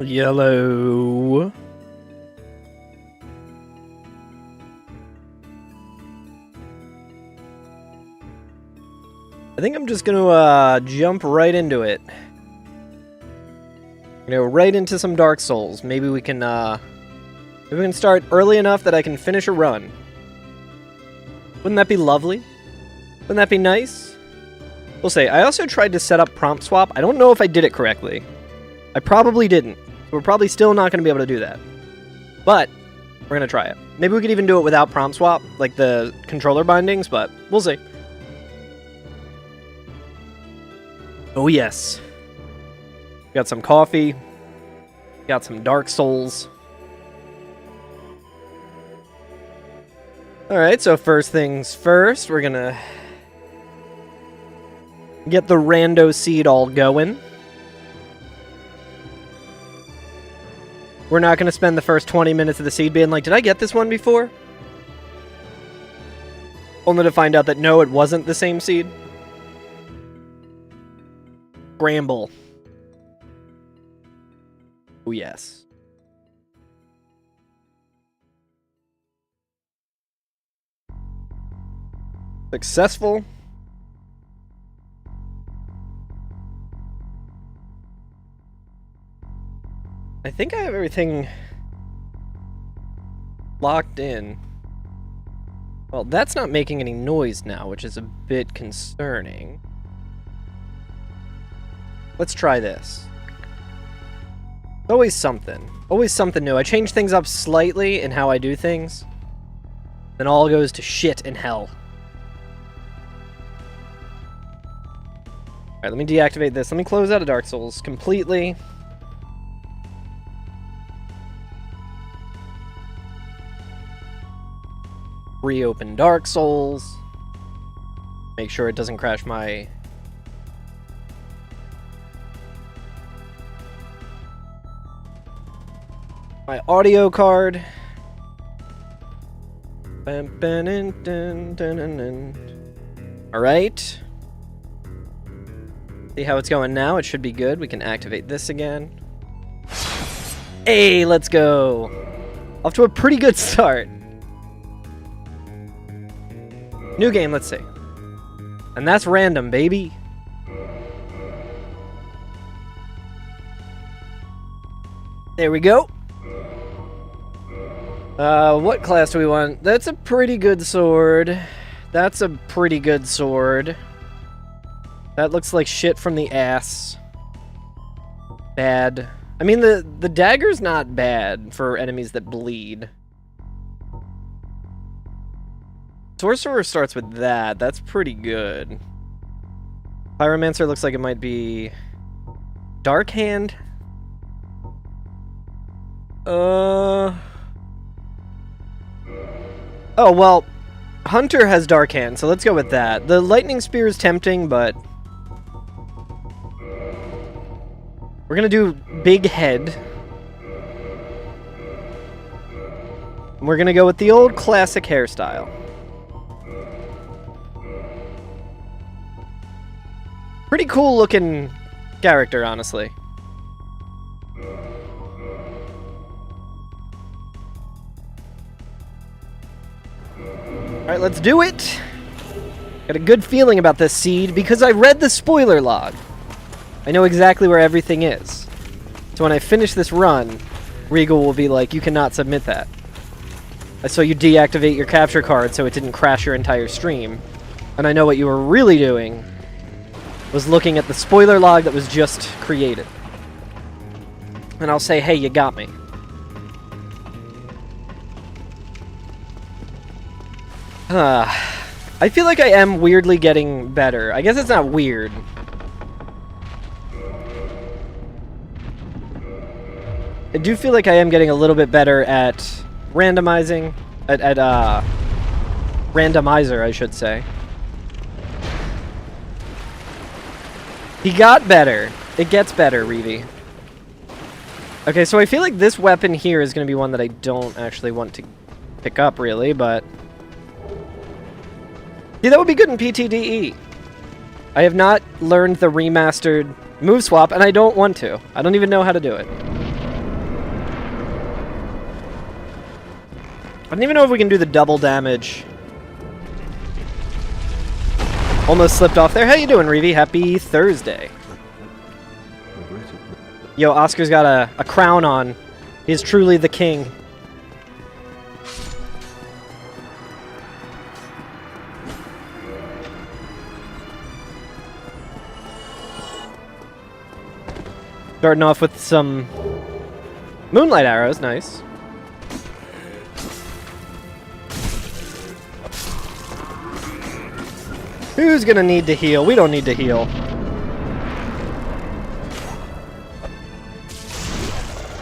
Yellow. I think I'm just gonna jump right into it. Right into some Dark Souls. Maybe we can start early enough that I can finish a run. Wouldn't that be lovely? Wouldn't that be nice? We'll say. I also tried to set up prompt swap. I don't know if I did it correctly. I probably didn't. We're probably still not going to be able to do that. But we're going to try it. Maybe we could even do it without prompt swap, like the controller bindings, but we'll see. Oh yes. Got some coffee. Got some Dark Souls. Alright, so first things first, we're gonna get the Rando seed all going. We're not gonna spend the first 20 minutes of the seed being like, did I get this one before? Only to find out that no, it wasn't the same seed. Bramble. Oh, yes. Successful. I think I have everything locked in. Well, that's not making any noise now, which is a bit concerning. Let's try this. Always something. Always something new. I change things up slightly in how I do things. Then all goes to shit in hell. Alright, let me deactivate this. Let me close out of Dark Souls completely. Reopen Dark Souls. Make sure it doesn't crash my... audio card. Alright. See how it's going now? It should be good. We can activate this again. Hey, let's go. Off to a pretty good start. New game, let's see. And that's random, baby. There we go. What class do we want? That's a pretty good sword. That's a pretty good sword. That looks like shit from the ass. Bad. I mean, the dagger's not bad for enemies that bleed. Sorcerer starts with that. That's pretty good. Pyromancer looks like it might be... Dark Hand? Oh, well, Hunter has Dark Hand, so let's go with that. The Lightning Spear is tempting, but... we're gonna do Big Head. And we're gonna go with the old classic hairstyle. Pretty cool looking character, honestly. Alright, let's do it! Got a good feeling about this seed because I read the spoiler log. I know exactly where everything is. So when I finish this run, Regal will be like, you cannot submit that. I saw you deactivate your capture card so it didn't crash your entire stream. And I know what you were really doing was looking at the spoiler log that was just created. And I'll say, hey, you got me. I feel like I am weirdly getting better. I guess it's not weird. I do feel like I am getting a little bit better at randomizing. Randomizer, I should say. He got better. It gets better, Reevy. Okay, so I feel like this weapon here is going to be one that I don't actually want to pick up, really, but... yeah, that would be good in PTDE. I have not learned the remastered move swap, and I don't want to. I don't even know how to do it. I don't even know if we can do the double damage. Almost slipped off there. How you doing, Reevy? Happy Thursday. Yo, Oscar's got a crown on. He's truly the king. Starting off with some moonlight arrows, nice. Who's gonna need to heal? We don't need to heal.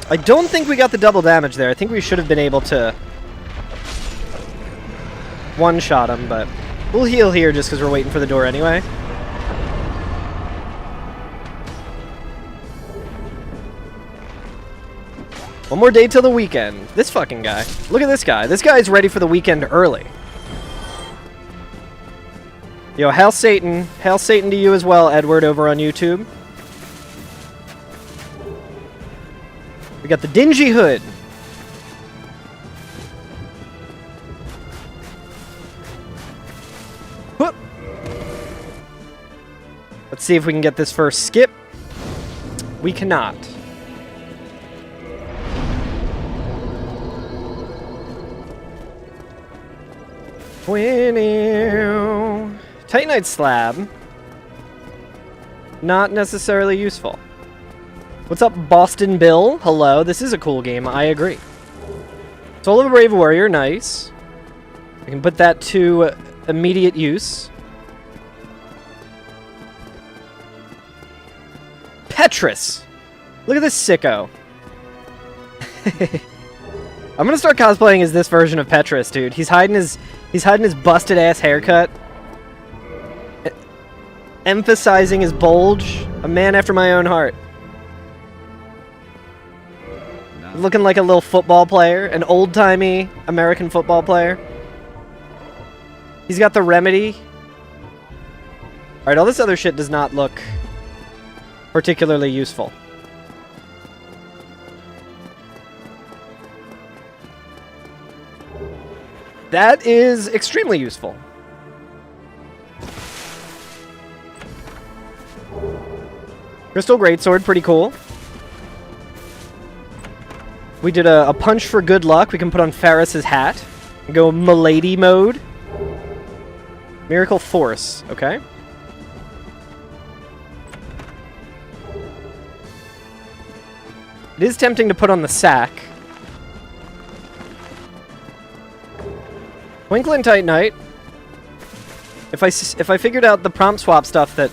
I don't think we got the double damage there. I think we should have been able to one-shot him, but we'll heal here just because we're waiting for the door anyway. One more day till the weekend. This fucking guy. Look at this guy. This guy's ready for the weekend early. Yo, hail Satan. Hail Satan to you as well, Edward, over on YouTube. We got the dingy hood. Whoop. Let's see if we can get this first skip. We cannot. Titanite slab. Not necessarily useful. What's up, Boston Bill? Hello, this is a cool game, I agree. Soul of a Brave Warrior, nice. We can put that to immediate use. Petrus! Look at this sicko. I'm gonna start cosplaying as this version of Petrus, dude. He's hiding his busted ass haircut, emphasizing his bulge. A man after my own heart. No. Looking like a little football player, an old-timey American football player. He's got the remedy. All right, all this other shit does not look particularly useful. That is extremely useful. Crystal Greatsword, pretty cool. We did a punch for good luck. We can put on Ferris's hat. And go Milady mode. Miracle Force, okay. It is tempting to put on the sack. Twinkle and Titanite. If I figured out the prompt swap stuff that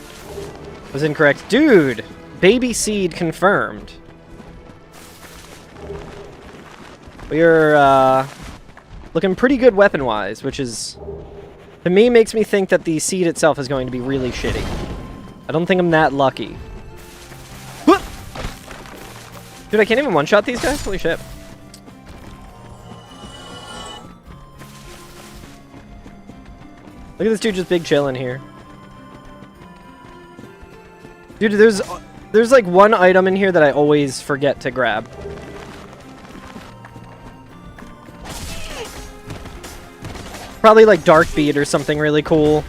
was incorrect. Dude! Baby seed confirmed. We're, looking pretty good weapon-wise, which is, to me, makes me think that the seed itself is going to be really shitty. I don't think I'm that lucky. Whoop! Dude, I can't even one-shot these guys? Holy shit. Look at this dude just big chillin' here. Dude, there's like one item in here that I always forget to grab. Probably like Dark Bead or something really cool.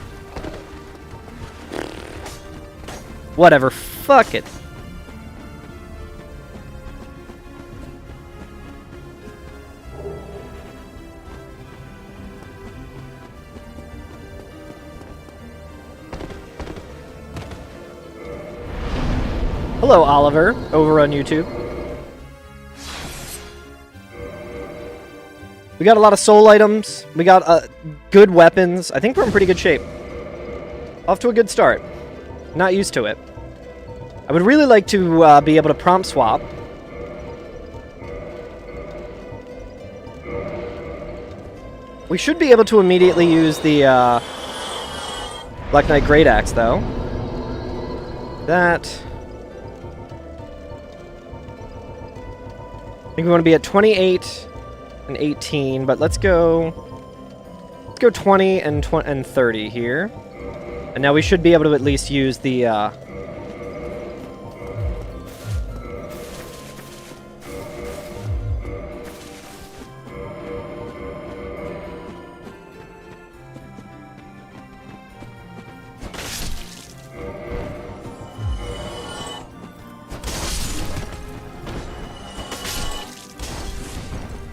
Whatever, fuck it. Hello, Oliver, over on YouTube. We got a lot of soul items. We got good weapons. I think we're in pretty good shape. Off to a good start. Not used to it. I would really like to be able to prompt swap. We should be able to immediately use the Black Knight Great Axe, though. That... I think we want to be at 28 and 18, but let's go 20 and 30 here. And now we should be able to at least use the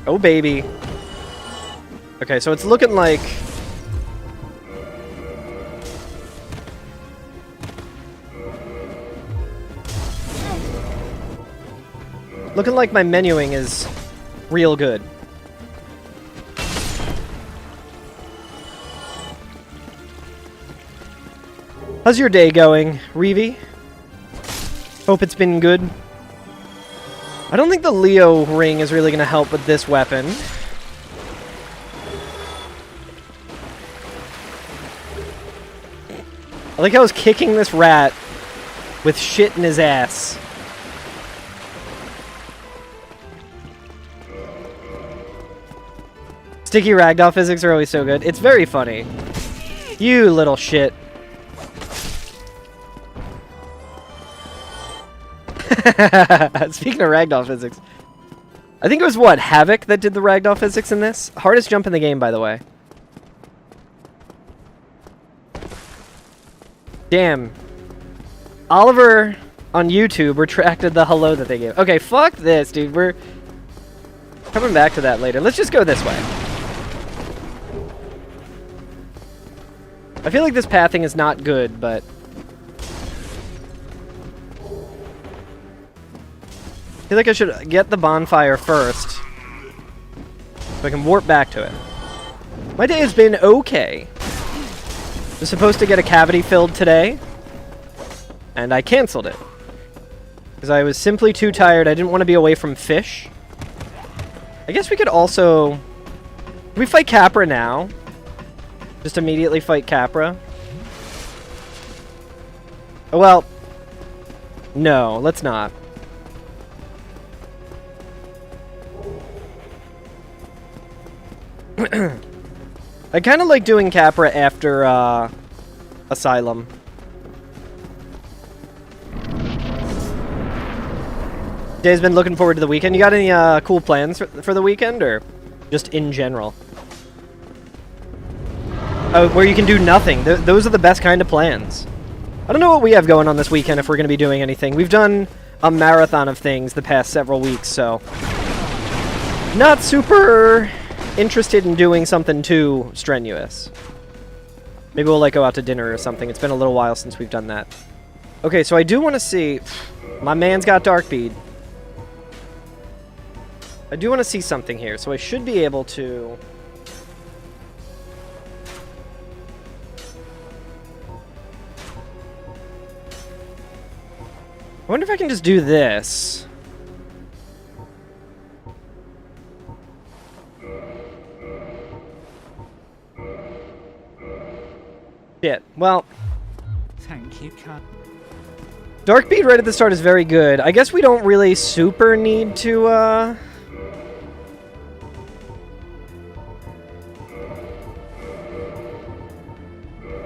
Oh, baby. Okay, so it's looking like... Looking like my menuing is real good. How's your day going, Reevy? Hope it's been good. I don't think the Leo ring is really going to help with this weapon. I like how I was kicking this rat with shit in his ass. Sticky ragdoll physics are always so good. It's very funny. You little shit. Speaking of ragdoll physics, I think it was, what, Havoc that did the ragdoll physics in this? Hardest jump in the game, by the way. Damn. Oliver on YouTube retracted the hello that they gave. Okay, fuck this, dude. We're coming back to that later. Let's just go this way. I feel like this pathing is not good, but... I feel like I should get the bonfire first, so I can warp back to it. My day has been okay. I was supposed to get a cavity filled today, and I canceled it. Because I was simply too tired. I didn't want to be away from fish. I guess we could also... Can we fight Capra now? Just immediately fight Capra? Oh, well... No, let's not. I kind of like doing Capra after Asylum. Day's been looking forward to the weekend. You got any cool plans for the weekend, or just in general? Oh, where you can do nothing. Those are the best kind of plans. I don't know what we have going on this weekend if we're going to be doing anything. We've done a marathon of things the past several weeks, so... Not super... interested in doing something too strenuous. Maybe we'll like go out to dinner or something. It's been a little while since we've done that. Okay, so I do want to see... My man's got Dark Bead. I do want to see something here, so I should be able to... I wonder if I can just do this. Shit. Well... Thank you, Cat. Dark Bead right at the start is very good. I guess we don't really super need to,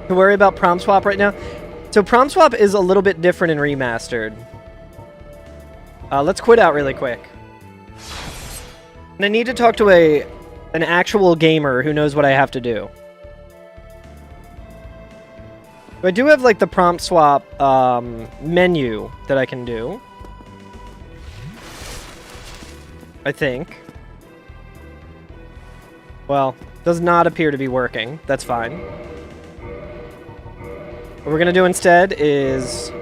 worry about Prom Swap right now. So Prom Swap is a little bit different in Remastered. Let's quit out really quick. And I need to talk to an actual gamer who knows what I have to do. I do have, like, the prompt swap menu that I can do. I think. Well, does not appear to be working. That's fine. What we're going to do instead is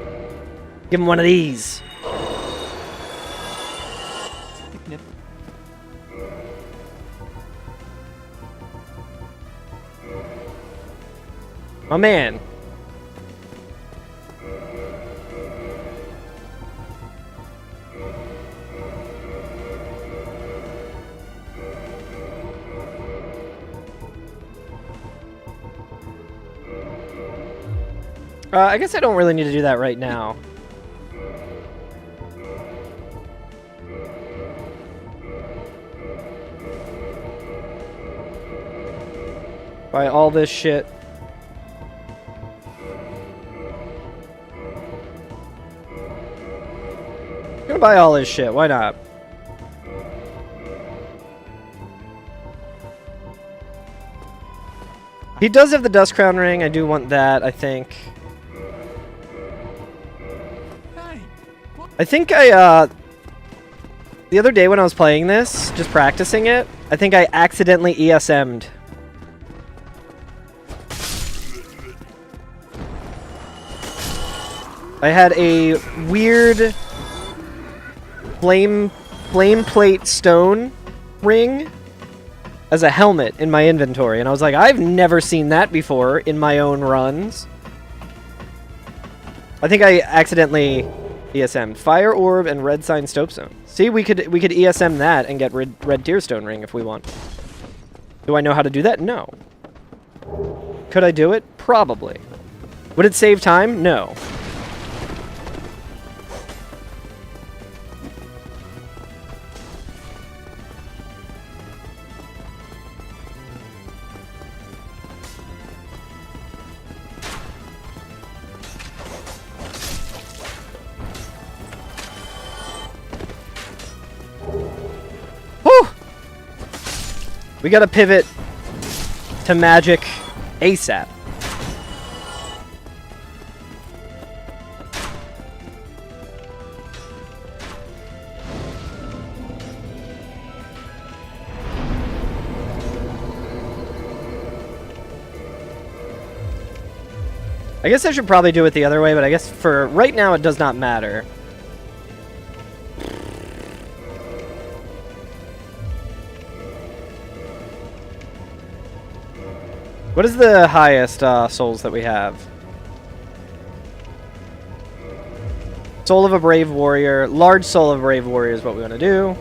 give him one of these. My man. I guess I don't really need to do that right now. Buy all this shit. I'm gonna buy all his shit, why not? He does have the Dust Crown ring, I do want that, I think. I think I The other day when I was playing this, just practicing it, I think I accidentally ESM'd. I had a weird flame plate stone ring as a helmet in my inventory, and I was like, I've never seen that before in my own runs. I think I accidentally ESM'd Fire Orb and Red Sign Stopestone. See, we could ESM that and get Red Deerstone Ring if we want. Do I know how to do that? No. Could I do it? Probably. Would it save time? No. We gotta pivot to magic ASAP. I guess I should probably do it the other way, but I guess for right now it does not matter. What is the highest souls that we have? Soul of a Brave Warrior. Large Soul of a Brave Warrior is what we want to do.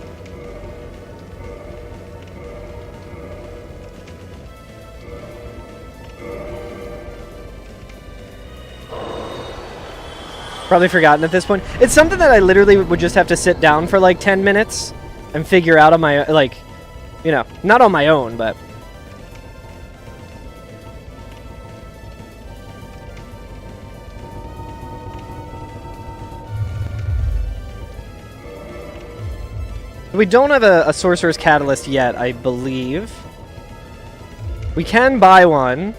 Probably forgotten at this point. It's something that I literally would just have to sit down for like 10 minutes and figure out on my, like, you know, not on my own, but... We don't have a Sorcerer's Catalyst yet, I believe. We can buy one.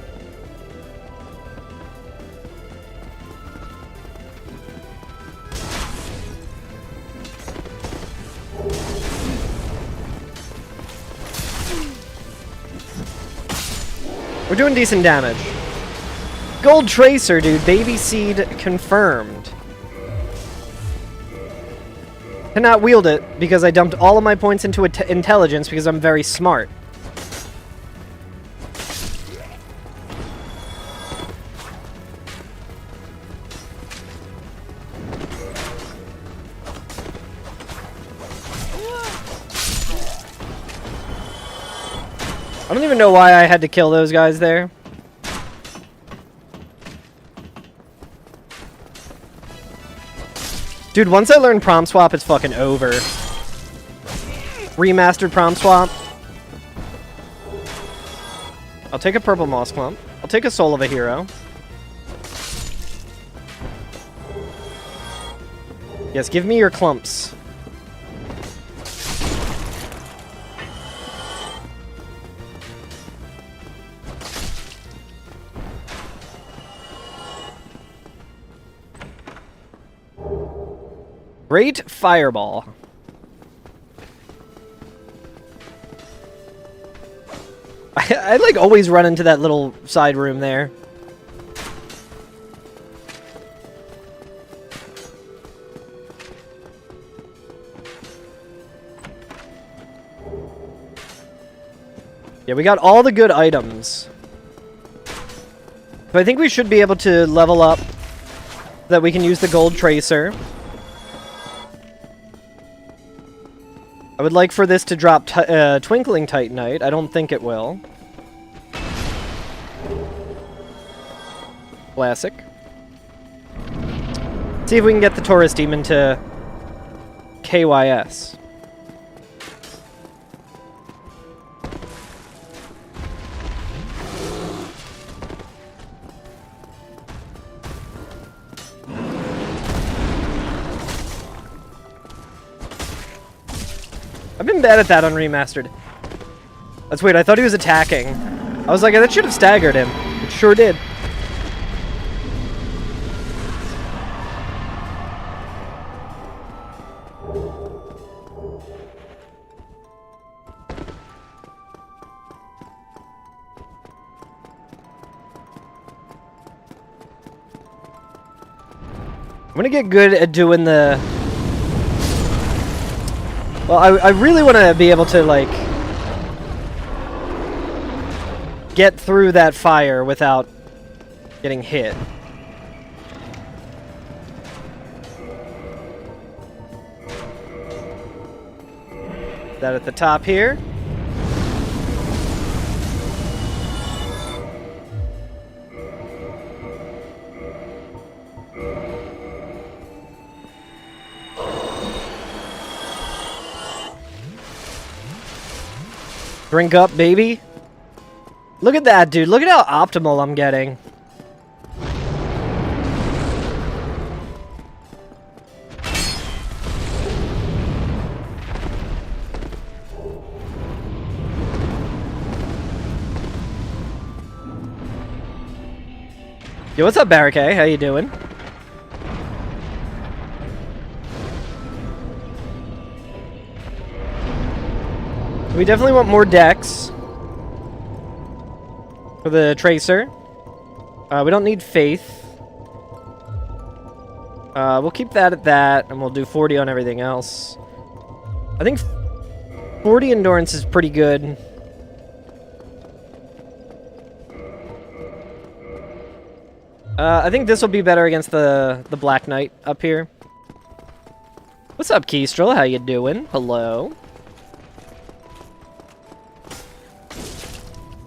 We're doing decent damage. Gold Tracer, dude. Baby Seed confirmed. Cannot wield it because I dumped all of my points into intelligence because I'm very smart. I don't even know why I had to kill those guys there. Dude, once I learn Prom Swap, it's fucking over. Remastered Prom Swap. I'll take a Purple Moss Clump. I'll take a Soul of a Hero. Yes, give me your clumps. Great Fireball. I like always run into that little side room there. Yeah, we got all the good items. So I think we should be able to level up so that we can use the Gold Tracer. I would like for this to drop Twinkling Titanite. I don't think it will. Classic. See if we can get the Taurus Demon to KYS. I've been bad at that on Remastered. That's weird, I thought he was attacking. I was like, that should have staggered him. It sure did. gonna get good at doing the... Well, I really want to be able to, like, get through that fire without getting hit. That at the top here. Drink up, baby. Look at that, dude. Look at how optimal I'm getting. Yo, what's up, Barricade? How you doing? We definitely want more decks for the Tracer. We don't need Faith. We'll keep that at that, and we'll do 40 on everything else. I think 40 Endurance is pretty good. I think this will be better against the Black Knight up here. What's up, Kestrel? How you doing? Hello.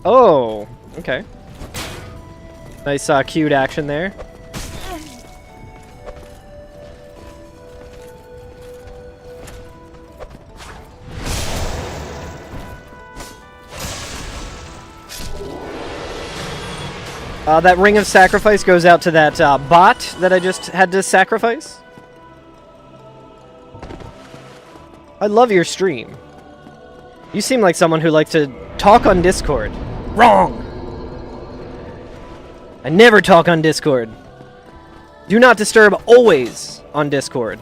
Oh, okay. Nice cute action there. That Ring of Sacrifice goes out to that bot that I just had to sacrifice. I love your stream. You seem like someone who likes to talk on Discord. Wrong! I never talk on Discord. Do not disturb always on Discord.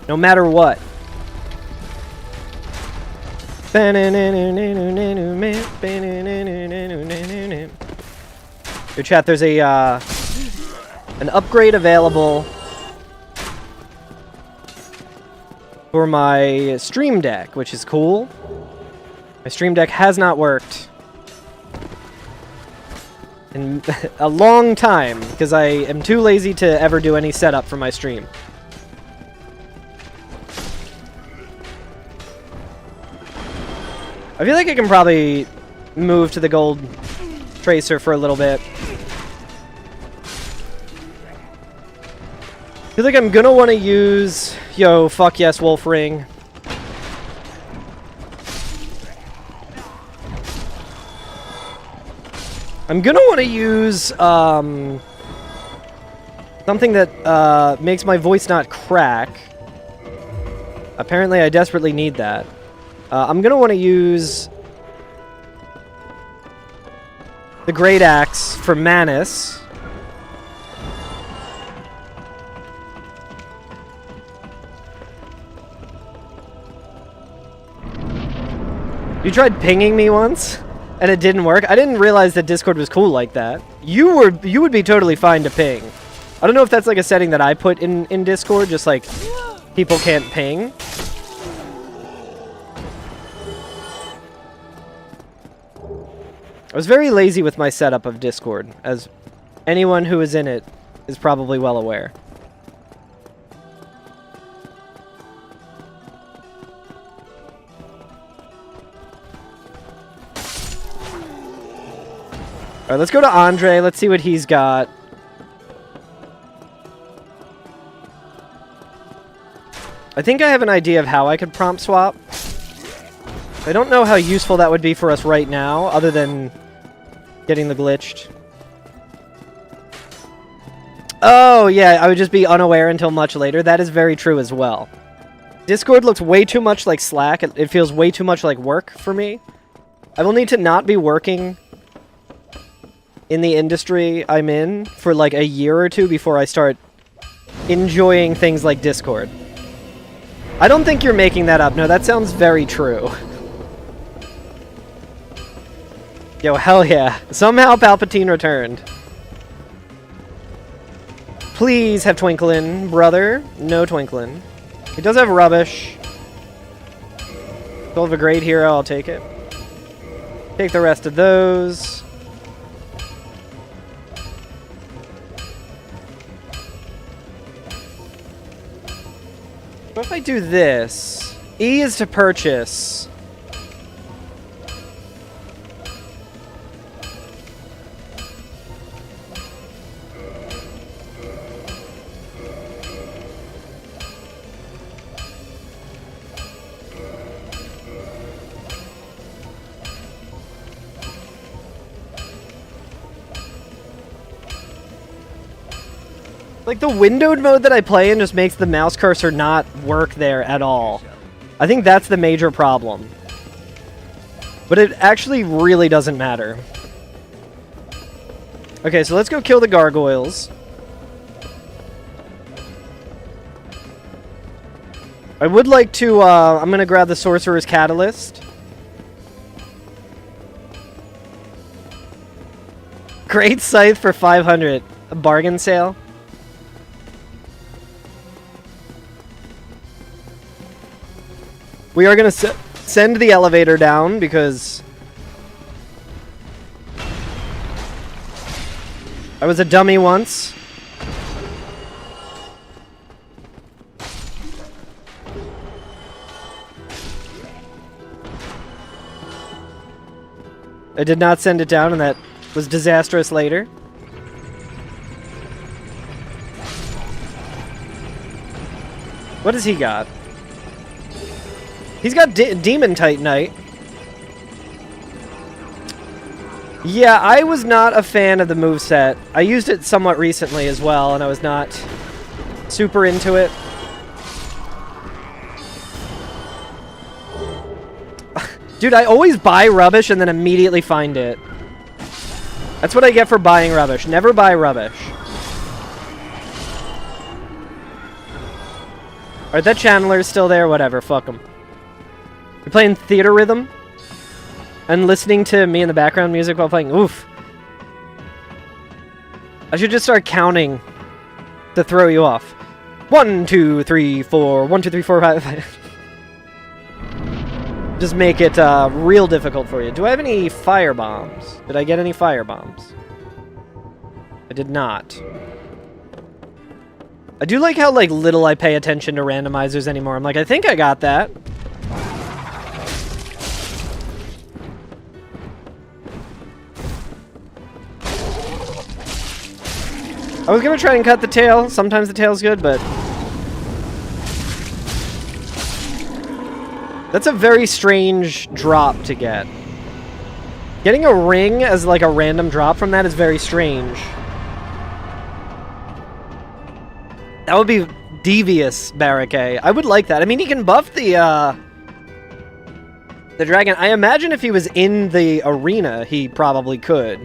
No matter what. Your chat, there's a an upgrade available for my Stream Deck, which is cool. My Stream Deck has not worked in a long time because I am too lazy to ever do any setup for my stream. I feel like I can probably move to the gold Tracer for a little bit. I feel like I'm gonna want to use... Yo, fuck yes, Wolf Ring. I'm gonna want to use something that makes my voice not crack. Apparently I desperately need that. I'm gonna want to use the Great Axe for Manus. You tried pinging me once, and it didn't work? I didn't realize that Discord was cool like that. You would be totally fine to ping. I don't know if that's like a setting that I put in Discord, just like people can't ping. I was very lazy with my setup of Discord, as anyone who is in it is probably well aware. Alright, let's go to Andre. Let's see what he's got. I think I have an idea of how I could prompt swap. I don't know how useful that would be for us right now, other than getting the glitched. Oh, yeah, I would just be unaware until much later. That is very true as well. Discord looks way too much like Slack. It feels way too much like work for me. I will need to not be working in the industry I'm in for like a year or two before I start enjoying things like Discord. I don't think you're making that up. No, that sounds very true. Yo, hell yeah. Somehow Palpatine returned. Please have Twinklin, brother. No Twinklin. He does have rubbish. 12 a great hero, I'll take it. Take the rest of those. What if I do this? E is to purchase. Like, the windowed mode that I play in just makes the mouse cursor not work there at all. I think that's the major problem. But it actually really doesn't matter. Okay, so let's go kill the gargoyles. I would like to, I'm gonna grab the Sorcerer's Catalyst. Great Scythe for 500. A bargain sale. We are going to send the elevator down because I was a dummy once. I did not send it down, and that was disastrous later. What has he got? He's got Demon Titanite. Yeah, I was not a fan of the moveset. I used it somewhat recently as well, and I was not super into it. Dude, I always buy rubbish and then immediately find it. That's what I get for buying rubbish. Never buy rubbish. Alright, that channeler's still there. Whatever, fuck him. You're playing Theater Rhythm and listening to me in the background music while playing. Oof. I should just start counting to throw you off. 1, 2, 3, 4. 1, 2, 3, 4, 5. Just make it real difficult for you. Do I have any fire bombs? Did I get any fire bombs? I did not. I do like how like little I pay attention to randomizers anymore. I'm like, I think I got that. I was gonna try and cut the tail. Sometimes the tail's good, but that's a very strange drop to get. Getting a ring as like a random drop from that is very strange. That would be devious, Barricade. I would like that. I mean, he can buff the dragon. I imagine if he was in the arena, he probably could.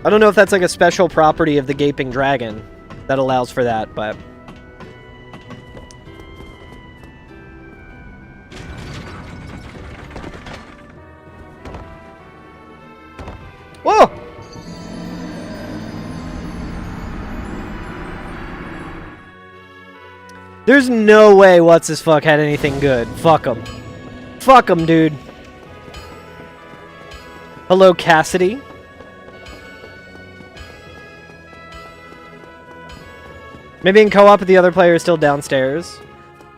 I don't know if that's like a special property of the Gaping Dragon that allows for that, but... Whoa! There's no way What's-His-Fuck had anything good. Fuck him. Fuck him, dude. Hello, Cassidy. Maybe in co-op if the other player is still downstairs.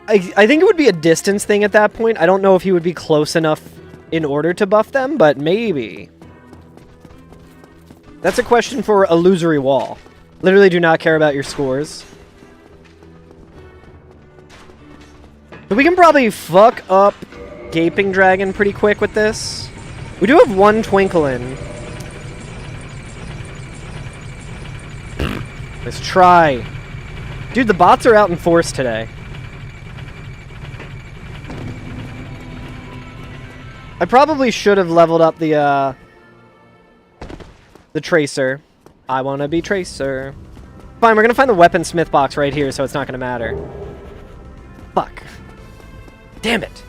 I think it would be a distance thing at that point. I don't know if he would be close enough in order to buff them, but maybe. That's a question for Illusory Wall. Literally do not care about your scores. But we can probably fuck up Gaping Dragon pretty quick with this. We do have one Twinklin. Let's try. Dude, the bots are out in force today. I probably should have leveled up the Tracer. I want to be Tracer. Fine, we're going to find the Weaponsmith box right here, so it's not going to matter. Fuck. Damn it.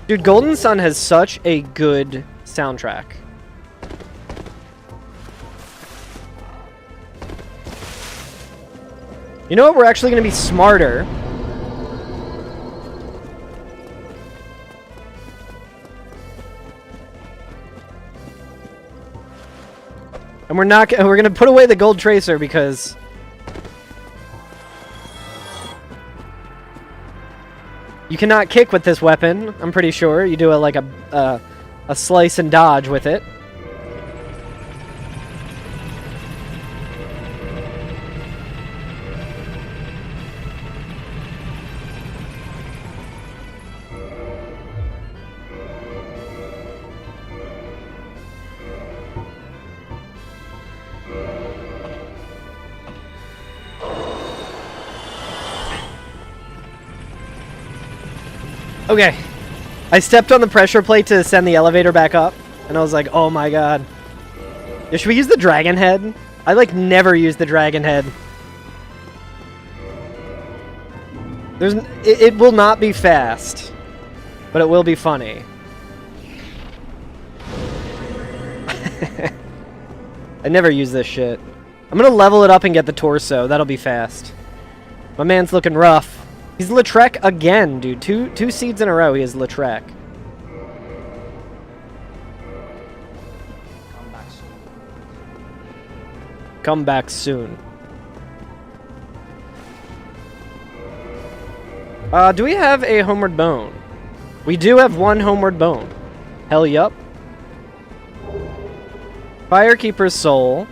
Dude, Golden Sun has such a good soundtrack. You know what? We're actually going to be smarter. And we're going to put away the gold tracer because you cannot kick with this weapon, I'm pretty sure. You do a slice and dodge with it. Okay, I stepped on the pressure plate to send the elevator back up, and I was like, oh my god. Yeah, should we use the dragon head? I, like, never use the dragon head. It will not be fast, but it will be funny. I never use this shit. I'm gonna level it up and get the torso. That'll be fast. My man's looking rough. He's Lautrec again, dude. Two seeds in a row, he is Lautrec. Come back soon. Do we have a homeward bone? We do have one homeward bone. Hell yup. Firekeeper's soul.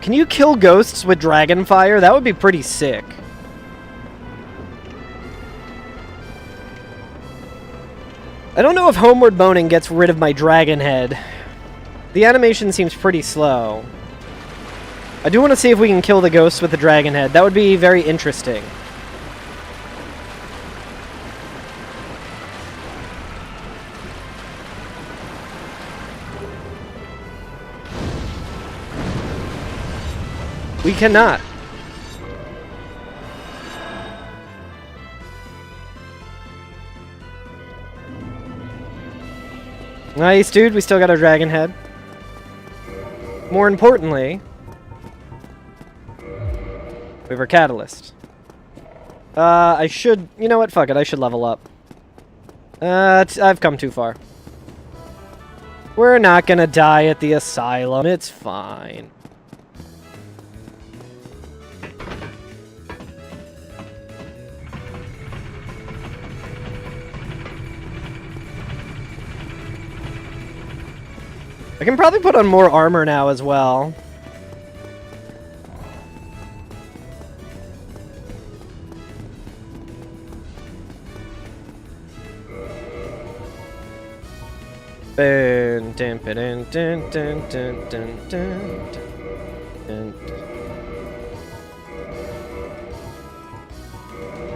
Can you kill ghosts with dragon fire? That would be pretty sick. I don't know if homeward boning gets rid of my dragon head. The animation seems pretty slow. I do want to see if we can kill the ghosts with the dragon head. That would be very interesting. We cannot. Nice, dude. We still got our dragon head. More importantly, we have our catalyst. I should... You know what? Fuck it. I should level up. I've come too far. We're not gonna die at the asylum. It's fine. I can probably put on more armor now as well.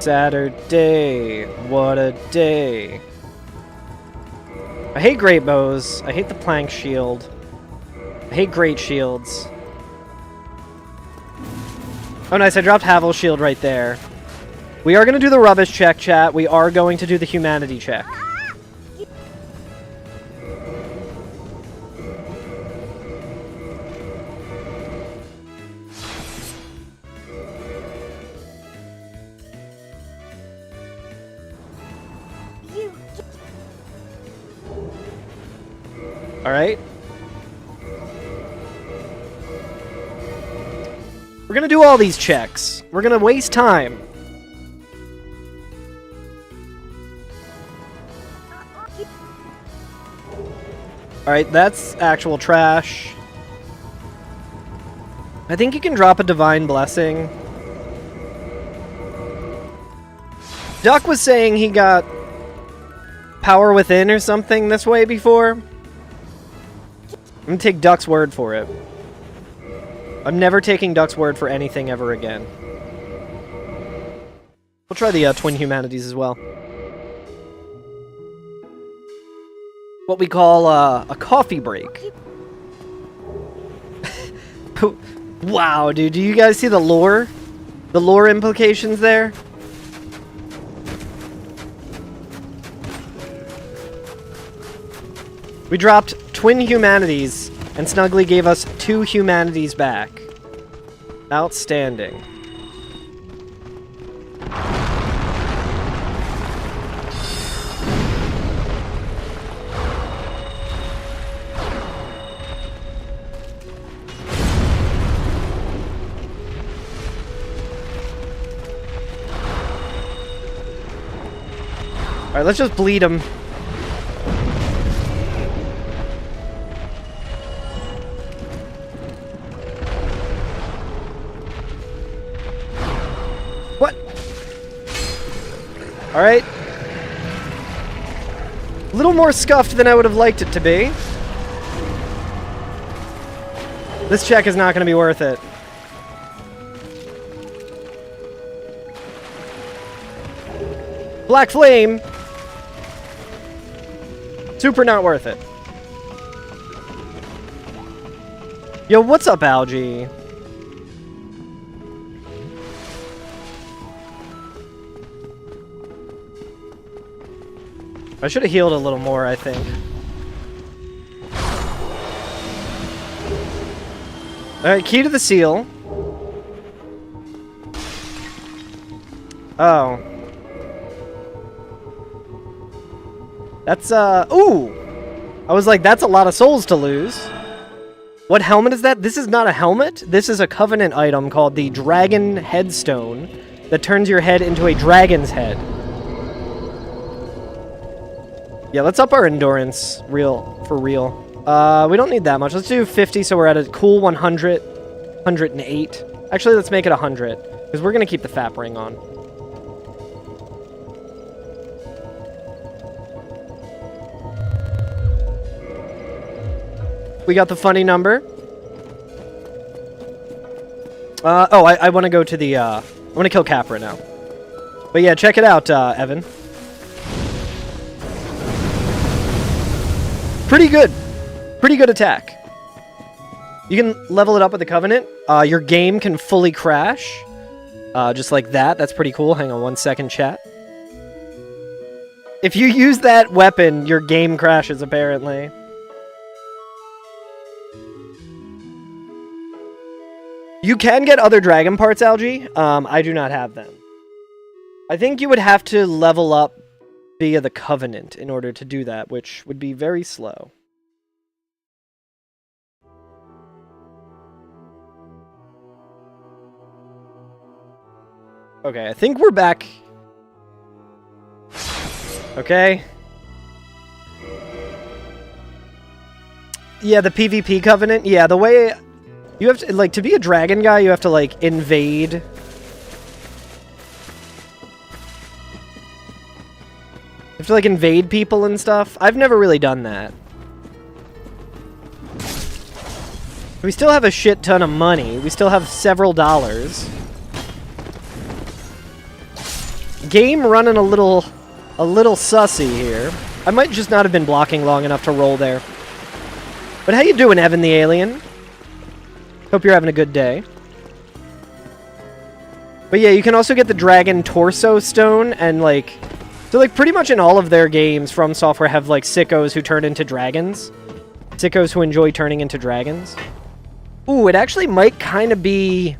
Saturday, what a day. I hate great bows. I hate the plank shield. I hate great shields. Oh nice, I dropped Havel's shield right there. We are going to do the rubbish check, chat. We are going to do the humanity check. Alright. We're gonna do all these checks. We're gonna waste time. Alright, that's actual trash. I think you can drop a divine blessing. Duck was saying he got power within or something this way before. I'm gonna take Duck's word for it. I'm never taking Duck's word for anything ever again. We'll try the twin humanities as well. What we call a coffee break. Wow, dude, do you guys see the lore? The lore implications there? We dropped twin humanities, and Snuggly gave us 2 humanities back. Outstanding. Alright, let's just bleed him. What? Alright. A little more scuffed than I would have liked it to be. This check is not going to be worth it. Black Flame. Super not worth it. Yo, what's up, Algae? I should have healed a little more, I think. Alright, key to the seal. Oh. That's, ooh! I was like, that's a lot of souls to lose. What helmet is that? This is not a helmet. This is a Covenant item called the Dragon Headstone that turns your head into a dragon's head. Yeah, let's up our endurance, for real. We don't need that much. Let's do 50 so we're at a cool 100, 108. Actually, let's make it 100, because we're going to keep the FAP ring on. We got the funny number. Oh, I want to go to the, I want to kill Capra now. But yeah, check it out, Evan. Pretty good. Pretty good attack. You can level it up with the Covenant. Your game can fully crash. Just like that. That's pretty cool. Hang on 1 second, chat. If you use that weapon, your game crashes, apparently. You can get other dragon parts, Algae. I do not have them. I think you would have to level up via the Covenant in order to do that, which would be very slow. Okay, I think we're back. Okay. Yeah, the PvP Covenant. Yeah, the way... You have to, like, to be a dragon guy, you have to, like, invade. You have to, like, invade people and stuff. I've never really done that. We still have a shit ton of money. We still have several dollars. Game running a little sussy here. I might just not have been blocking long enough to roll there. But how you doing, Evan the Alien? Hope you're having a good day. But yeah, you can also get the Dragon Torso Stone, and like... So like pretty much in all of their games, From Software have like sickos who turn into dragons. Sickos who enjoy turning into dragons. Ooh, it actually might kind of be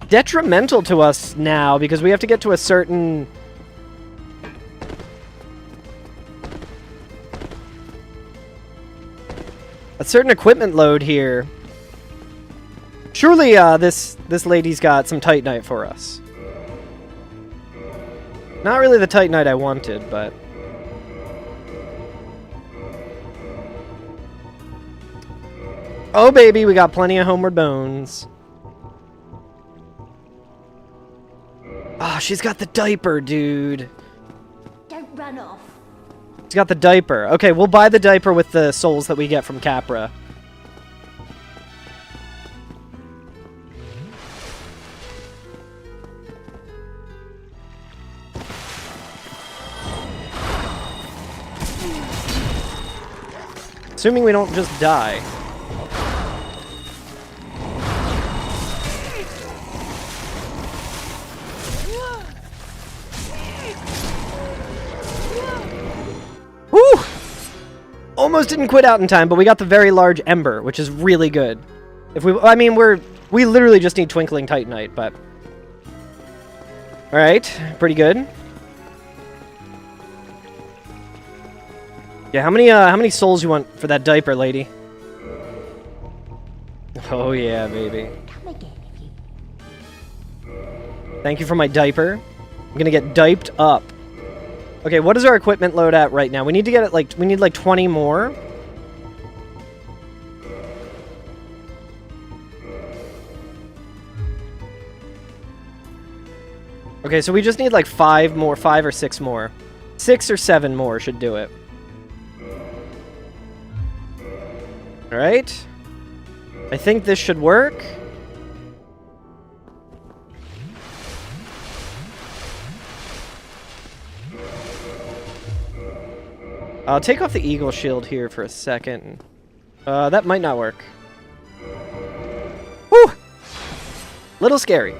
detrimental to us now, because we have to get to a certain... equipment load here. Surely, this lady's got some Titanite for us. Not really the Titanite I wanted, but... Oh, baby, we got plenty of homeward bones. Ah, oh, she's got the diaper, dude. Don't run off. She's got the diaper. Okay, we'll buy the diaper with the souls that we get from Capra. Assuming we don't just die. Woo! almost didn't quit out in time, but we got the very large ember, which is really good. If I mean, we literally just need Twinkling Titanite, but... Alright, pretty good. Yeah, how many souls you want for that diaper, lady? Oh yeah, baby. Come again if you... Thank you for my diaper. I'm gonna get diped up. Okay, what is our equipment load at right now? We need to get it like, we need like 20 more. Okay, so we just need like 5 or 6 more. 6 or 7 more should do it. Alright. I think this should work. I'll take off the eagle shield here for a second. That might not work. Whew! Little scary.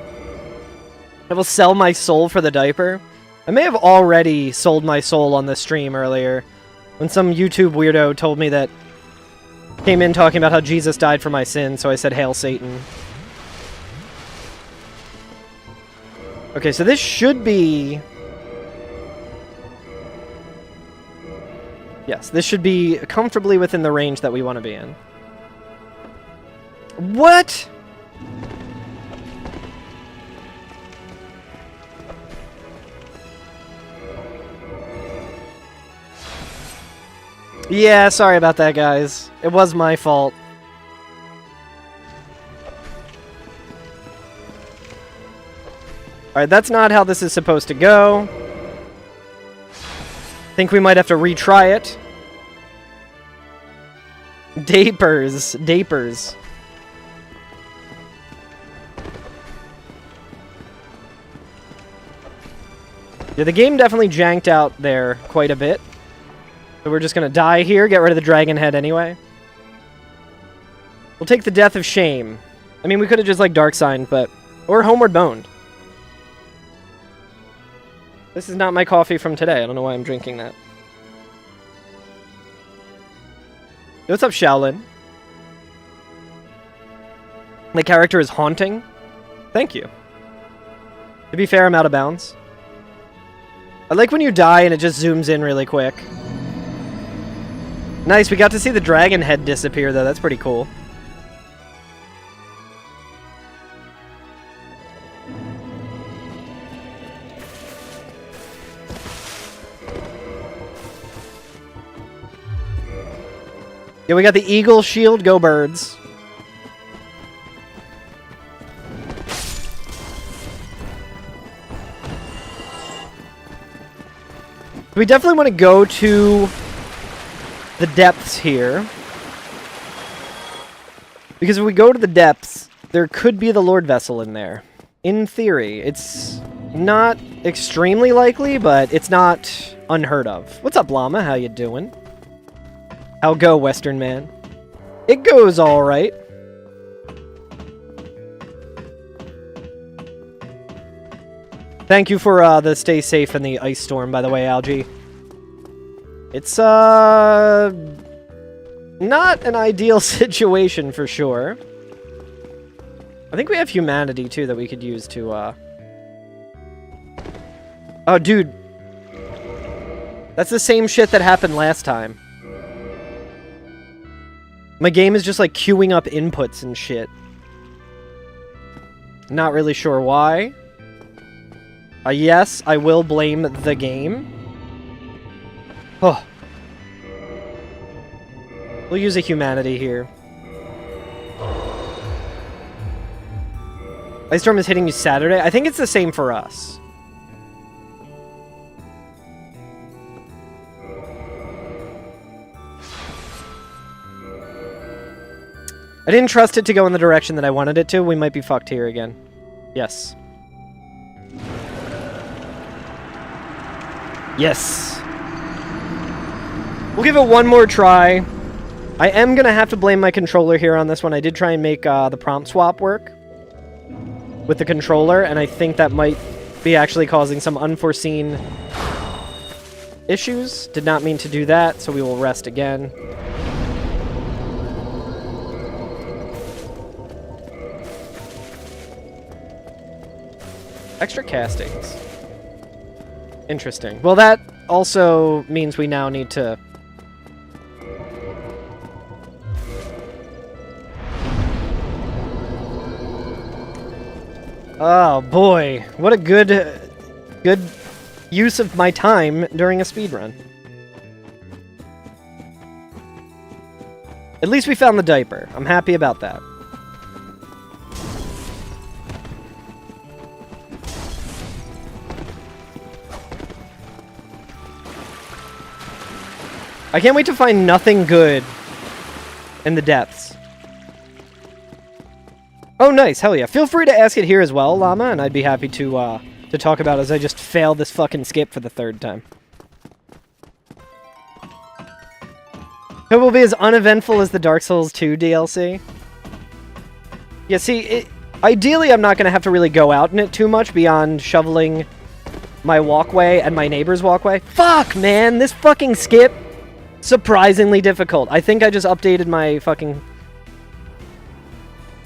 I will sell my soul for the diaper. I may have already sold my soul on the stream earlier, when some YouTube weirdo told me that... Came in talking about how Jesus died for my sins, so I said, Hail Satan. Okay, so this should be... Yes, this should be comfortably within the range that we want to be in. What?! Yeah, sorry about that, guys. It was my fault. Alright, that's not how this is supposed to go. Think we might have to retry it. Dapers. Dapers. Yeah, the game definitely janked out there quite a bit. So we're just gonna die here, get rid of the dragon head anyway. We'll take the death of shame. I mean, we could have just like dark signed, but... Or homeward boned. This is not my coffee from today. I don't know why I'm drinking that. Yo, what's up, Shaolin? My character is haunting. Thank you. To be fair, I'm out of bounds. I like when you die and it just zooms in really quick. Nice, we got to see the dragon head disappear, though. That's pretty cool. Yeah, we got the eagle shield. Go birds. We definitely want to go to the depths here. Because if we go to the depths, there could be the Lord Vessel in there. In theory. It's not extremely likely, but it's not unheard of. What's up, Llama? How you doing? How go, Western man? It goes alright. Thank you for the stay safe in the ice storm, by the way, Algie. It's, not an ideal situation for sure. I think we have humanity, too, that we could use to, Oh, dude. That's the same shit that happened last time. My game is just, like, queuing up inputs and shit. Not really sure why. Yes, I will blame the game. Oh. We'll use a humanity here. Ice Storm is hitting you Saturday? I think it's the same for us. I didn't trust it to go in the direction that I wanted it to. We might be fucked here again. Yes. Yes. We'll give it one more try. I am going to have to blame my controller here on this one. I did try and make the prompt swap work with the controller, and I think that might be actually causing some unforeseen issues. Did not mean to do that, so we will rest again. Extra castings. Interesting. Well, that also means we now need to... Oh boy, what a good use of my time during a speedrun. At least we found the diaper. I'm happy about that. I can't wait to find nothing good in the depths. Oh, nice. Hell yeah. Feel free to ask it here as well, Llama, and I'd be happy to talk about it as I just failed this fucking skip for the 3rd time. It will be as uneventful as the Dark Souls 2 DLC. Yeah, see, ideally I'm not going to have to really go out in it too much beyond shoveling my walkway and my neighbor's walkway. Fuck, man! This fucking skip... surprisingly difficult. I think I just updated my fucking...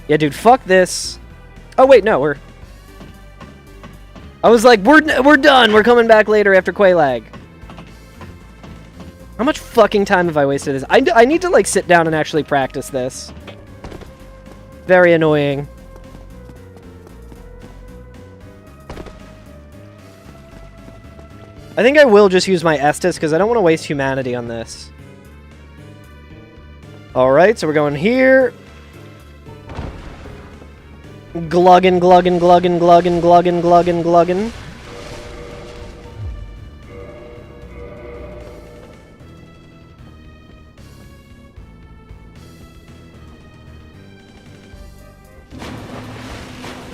Yeah, dude, fuck this. Oh, wait, no, we're... I was like, we're done! We're coming back later after Quaylag. How much fucking time have I wasted this? I need to, like, sit down and actually practice this. Very annoying. I think I will just use my Estus, because I don't want to waste humanity on this. Alright, so we're going here. Gluggin, gluggin, gluggin, gluggin, gluggin, gluggin, gluggin.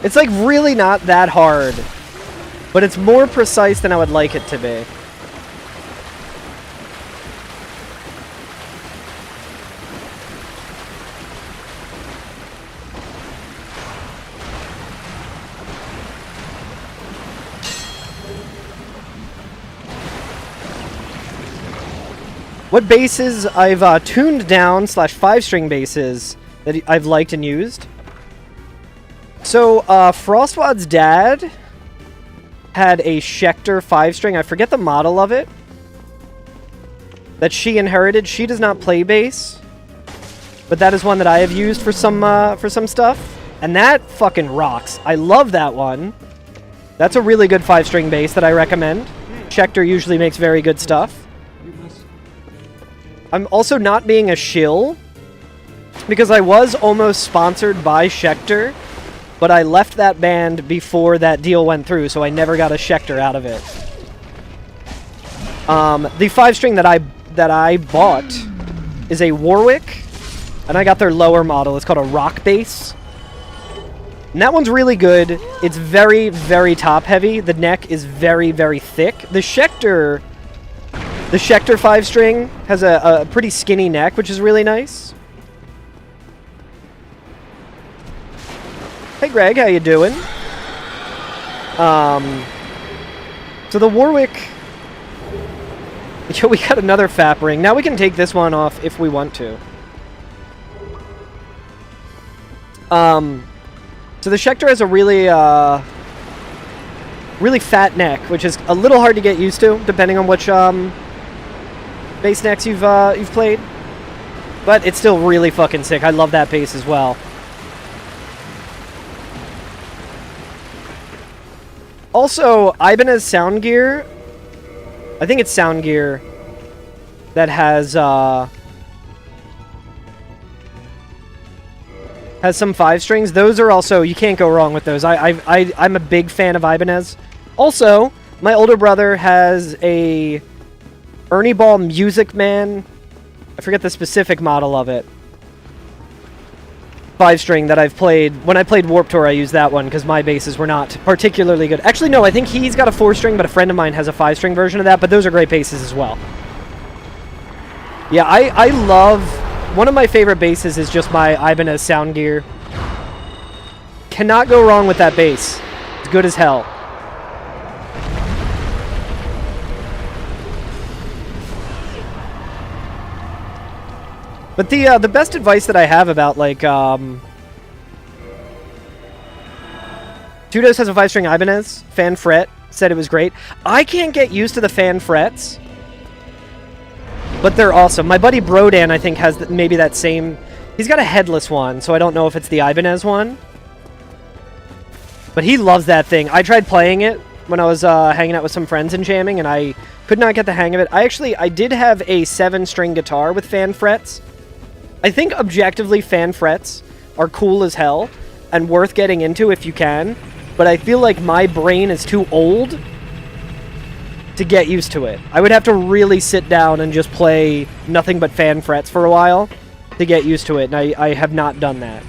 It's like really not that hard. But it's more precise than I would like it to be. What bases I've tuned down / 5-string bases that I've liked and used. So, Frostwad's dad had a Schecter 5-string. I forget the model of it. That she inherited. She does not play bass. But that is one that I have used for some stuff. And that fucking rocks. I love that one. That's a really good 5-string bass that I recommend. Schecter usually makes very good stuff. I'm also not being a shill, because I was almost sponsored by Schecter, but I left that band before that deal went through, so I never got a Schecter out of it. The 5-string that I bought is a Warwick, and I got their lower model. It's called a rock bass. And that one's really good. It's very, very top-heavy. The neck is very, very thick. The Schecter 5-string has a pretty skinny neck, which is really nice. Hey Greg, how you doing? So the Warwick... Yo, we got another FAP ring. Now we can take this one off if we want to. So the Schecter has a really fat neck, which is a little hard to get used to, depending on which bass necks you've played. But it's still really fucking sick. I love that bass as well. Also, Ibanez sound gear. I think it's sound gear that has some 5-strings. Those are also, you can't go wrong with those. I'm a big fan of Ibanez. Also, my older brother has a Ernie Ball Music Man. I forget the specific model of it. 5-string that I've played. When I played Warped Tour, I used that one because my basses were not particularly good. Actually, no, I think he's got a 4-string, but a friend of mine has a 5-string version of that, but those are great basses as well. Yeah, I love... One of my favorite basses is just my Ibanez sound gear. Cannot go wrong with that bass. It's good as hell. But the best advice that I have about, like, Tudos has a 5-string Ibanez. Fan fret. Said it was great. I can't get used to the fan frets. But they're awesome. My buddy Brodan, I think, has maybe that same... He's got a headless one, so I don't know if it's the Ibanez one. But he loves that thing. I tried playing it when I was hanging out with some friends and jamming, and I could not get the hang of it. I did have a 7-string guitar with fan frets. I think objectively fan frets are cool as hell and worth getting into if you can. But I feel like my brain is too old to get used to it. I would have to really sit down and just play nothing but fan frets for a while to get used to it, and I have not done that.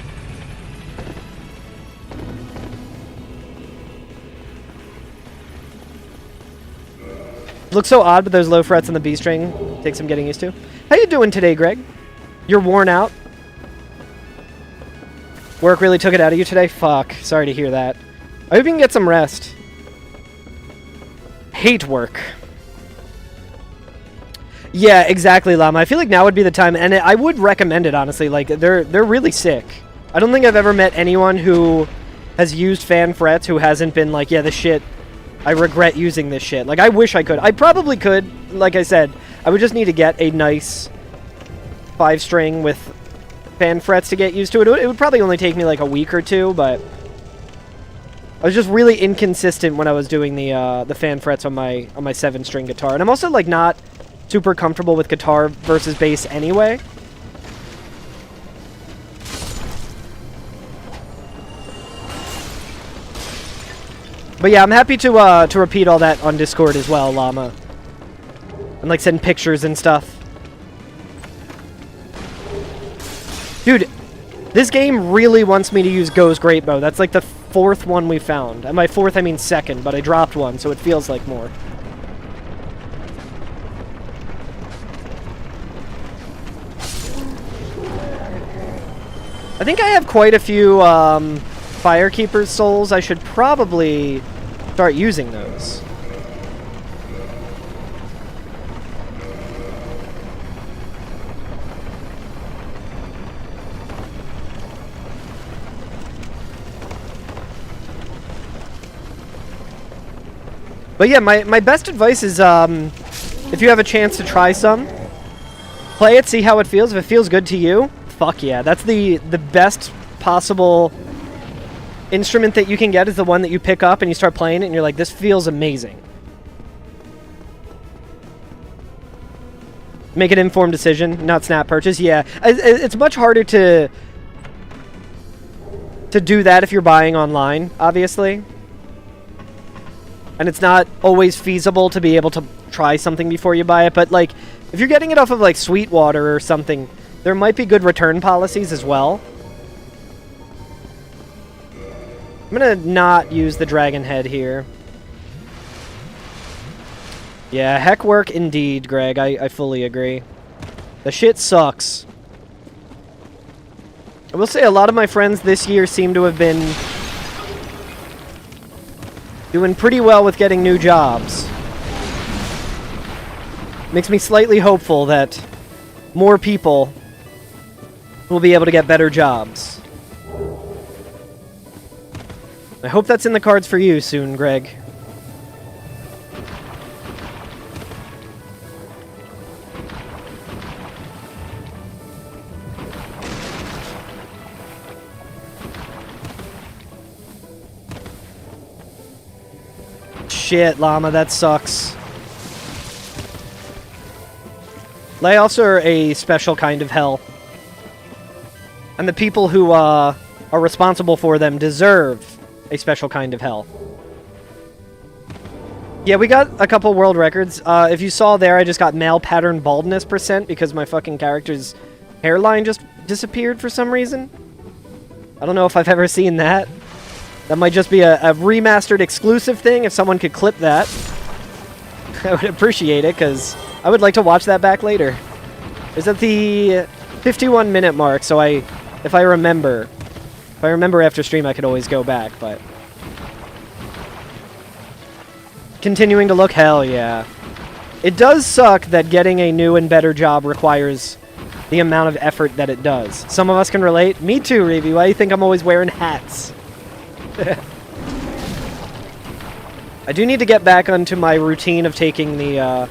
Looks so odd, but there's low frets on the B string. Takes some getting used to. How you doing today, Greg? You're worn out? Work really took it out of you today? Fuck. Sorry to hear that. I hope you can get some rest. Hate work. Yeah, exactly, Llama. I feel like now would be the time, and I would recommend it, honestly. Like, they're really sick. I don't think I've ever met anyone who has used fan frets who hasn't been like, yeah, this shit, I regret using this shit. Like, I wish I could. I probably could. Like I said, I would just need to get a nice 5-string with fan frets to get used to it. It would probably only take me like a week or two, but I was just really inconsistent when I was doing the fan frets on my 7-string guitar. And I'm also like not super comfortable with guitar versus bass anyway. But yeah, I'm happy to repeat all that on Discord as well, Llama. And like send pictures and stuff. Dude, this game really wants me to use Go's Great Bow. That's like the 4th one we found. And by 4th, I mean 2nd, but I dropped one, so it feels like more. I think I have quite a few Firekeeper's souls. I should probably start using those. But yeah, my best advice is, if you have a chance to try some, play it, see how it feels. If it feels good to you, fuck yeah. That's the best possible instrument that you can get, is the one that you pick up and you start playing it and you're like, this feels amazing. Make an informed decision, not snap purchase. Yeah, it's much harder to do that if you're buying online, obviously. And it's not always feasible to be able to try something before you buy it. But, like, if you're getting it off of, like, Sweetwater or something, there might be good return policies as well. I'm gonna not use the dragon head here. Yeah, heck work indeed, Greg. I fully agree. The shit sucks. I will say a lot of my friends this year seem to have been doing pretty well with getting new jobs. Makes me slightly hopeful that more people will be able to get better jobs. I hope that's in the cards for you soon, Greg. Shit, Llama, that sucks. Layoffs are a special kind of hell. And the people who are responsible for them deserve a special kind of hell. Yeah, we got a couple world records. If you saw there, I just got male pattern baldness % because my fucking character's hairline just disappeared for some reason. I don't know if I've ever seen that. That might just be a remastered exclusive thing. If someone could clip that, I would appreciate it, because I would like to watch that back later. It's at the 51-minute mark, so if I remember after stream, I could always go back, but continuing to look, hell yeah. It does suck that getting a new and better job requires the amount of effort that it does. Some of us can relate. Me too, Reevy. Why do you think I'm always wearing hats? I do need to get back onto my routine of taking the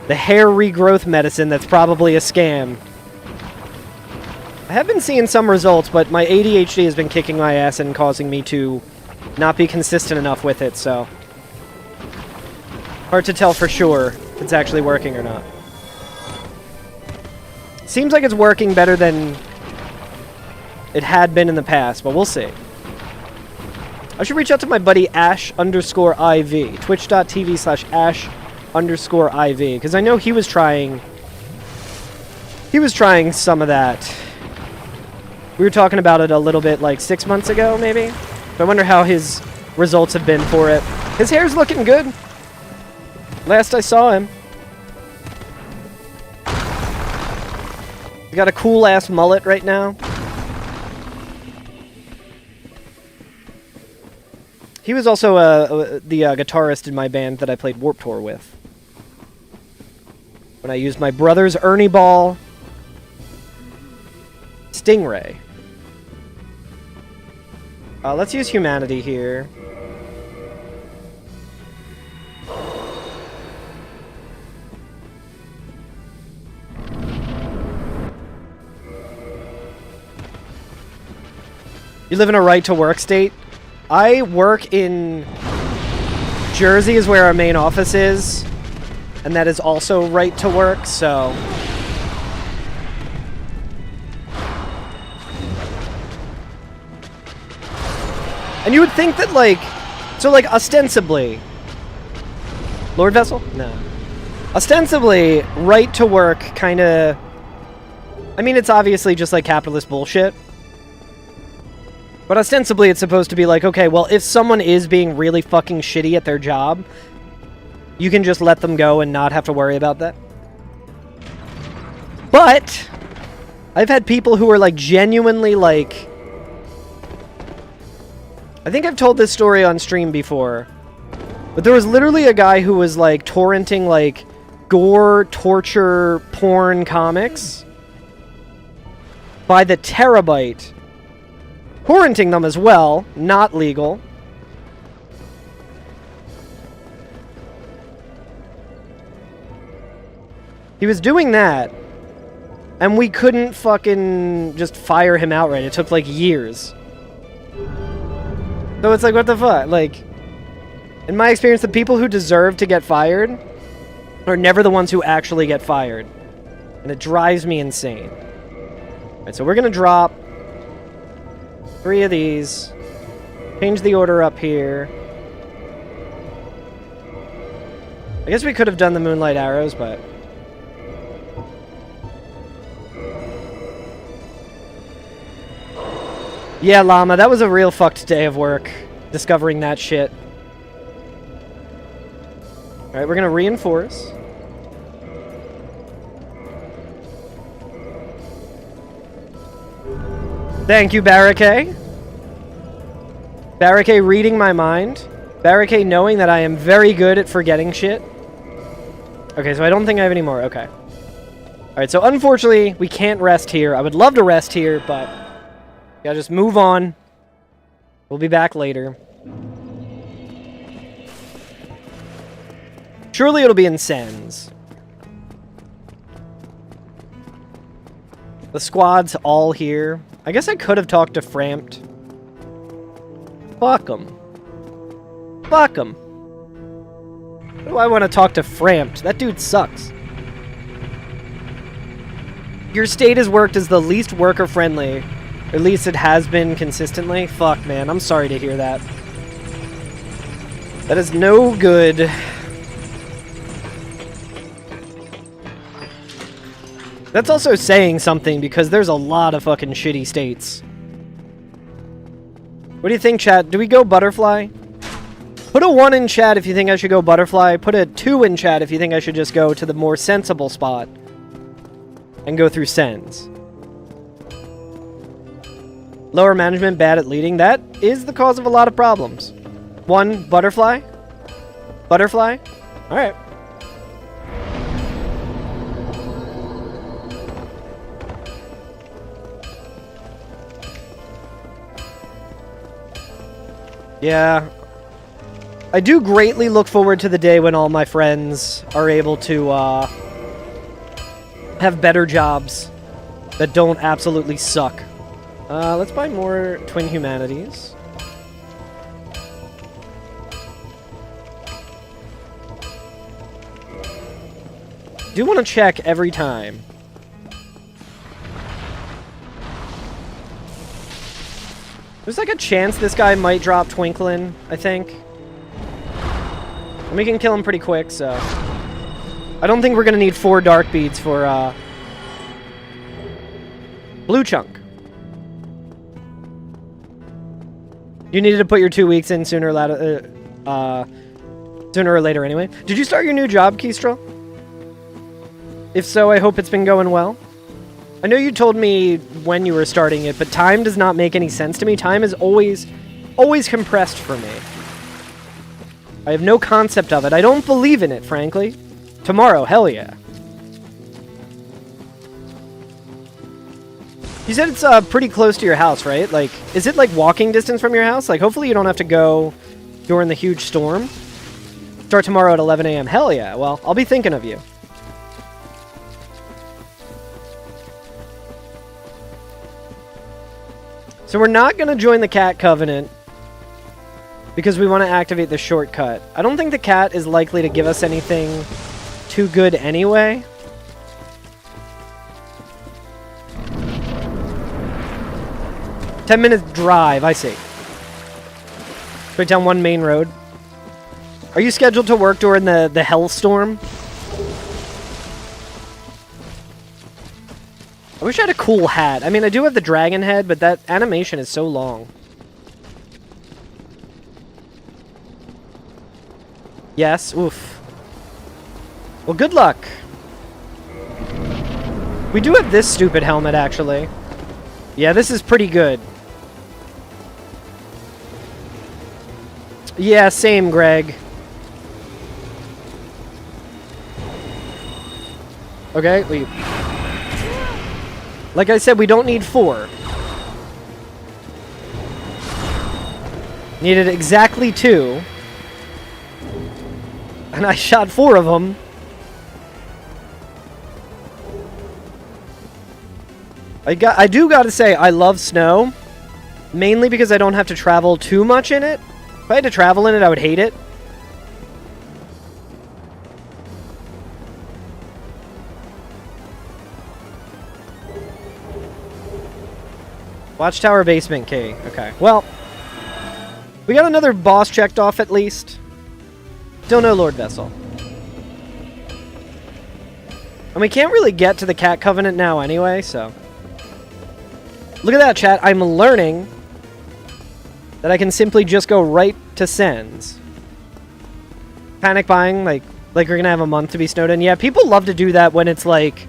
hair regrowth medicine that's probably a scam. I have been seeing some results, but my ADHD has been kicking my ass and causing me to not be consistent enough with it, so... hard to tell for sure if it's actually working or not. Seems like it's working better than it had been in the past, but we'll see. I should reach out to my buddy Ash_IV, twitch.tv/Ash_IV, because I know he was trying some of that. We were talking about it a little bit like 6 months ago, maybe? So I wonder how his results have been for it. His hair's looking good. Last I saw him. He's got a cool-ass mullet right now. He was also the guitarist in my band that I played Warped Tour with. When I used my brother's Ernie Ball Stingray. Let's use Humanity here. You live in a right-to-work state? I work in Jersey is where our main office is, and that is also right to work, so... And you would think that, like... So, like, ostensibly... Lord Vessel? No. Ostensibly, right to work kinda... I mean, it's obviously just, like, capitalist bullshit. But ostensibly, it's supposed to be like, okay, well, if someone is being really fucking shitty at their job, you can just let them go and not have to worry about that. But I've had people who are, like, genuinely, like... I think I've told this story on stream before. But there was literally a guy who was, like, torrenting, like, gore, torture, porn comics by the terabyte. Torrenting them as well, not legal. He was doing that, and we couldn't fucking just fire him outright. It took, like, years. So it's like, what the fuck? Like, in my experience, the people who deserve to get fired are never the ones who actually get fired. And it drives me insane. Alright, so we're gonna drop 3 of these. Change the order up here. I guess we could have done the Moonlight Arrows, but... Yeah, Llama, that was a real fucked day of work. Discovering that shit. Alright, we're gonna reinforce. Thank you, Barricade. Barricade reading my mind. Barricade knowing that I am very good at forgetting shit. Okay, so I don't think I have any more. Okay. Alright, so unfortunately, we can't rest here. I would love to rest here, but... gotta just move on. We'll be back later. Surely it'll be in Sens. The squad's all here. I guess I could have talked to Frampt. Fuck him. Fuck him. Why do I want to talk to Frampt? That dude sucks. Your state has worked as the least worker-friendly. Or at least it has been consistently. Fuck, man. I'm sorry to hear that. That is no good. That's also saying something, because there's a lot of fucking shitty states. What do you think, chat? Do we go Butterfly? Put a 1 in chat if you think I should go Butterfly. Put a 2 in chat if you think I should just go to the more sensible spot. And go through Sens. Lower management, bad at leading. That is the cause of a lot of problems. 1, Butterfly? Butterfly? Alright. Yeah. I do greatly look forward to the day when all my friends are able to have better jobs that don't absolutely suck. Let's buy more Twin Humanities. Do want to check every time. There's like a chance this guy might drop Twinklin, I think. And we can kill him pretty quick, so... I don't think we're gonna need 4 dark beads for, Blue Chunk. You needed to put your 2 weeks in sooner or later anyway. Did you start your new job, Kestrel? If so, I hope it's been going well. I know you told me when you were starting it, but time does not make any sense to me. Time is always compressed for me. I have no concept of it. I don't believe in it, frankly. Tomorrow, hell yeah. You said it's pretty close to your house, right? Like, is it like walking distance from your house? Like, hopefully you don't have to go during the huge storm. Start tomorrow at 11 a.m. Hell yeah. Well, I'll be thinking of you. So we're not going to join the cat covenant because we want to activate the shortcut. I don't think the cat is likely to give us anything too good anyway. "10 minutes drive," I see. Straight down one main road. Are you scheduled to work during the hellstorm? I wish I had a cool hat. I mean, I do have the dragon head, but that animation is so long. Yes, oof. Well, good luck. We do have this stupid helmet, actually. Yeah, this is pretty good. Yeah, same, Greg. Okay, we... Like I said, we don't need 4. Needed exactly 2. And I shot 4 of them. I do gotta say, I love snow. Mainly because I don't have to travel too much in it. If I had to travel in it, I would hate it. Watchtower basement key. Okay. Well, we got another boss checked off at least. Still no Lord Vessel. And we can't really get to the Cat Covenant now anyway, so... Look at that, chat. I'm learning that I can simply just go right to Sens. Panic buying, like we're gonna have a month to be snowed in. Yeah, people love to do that when it's like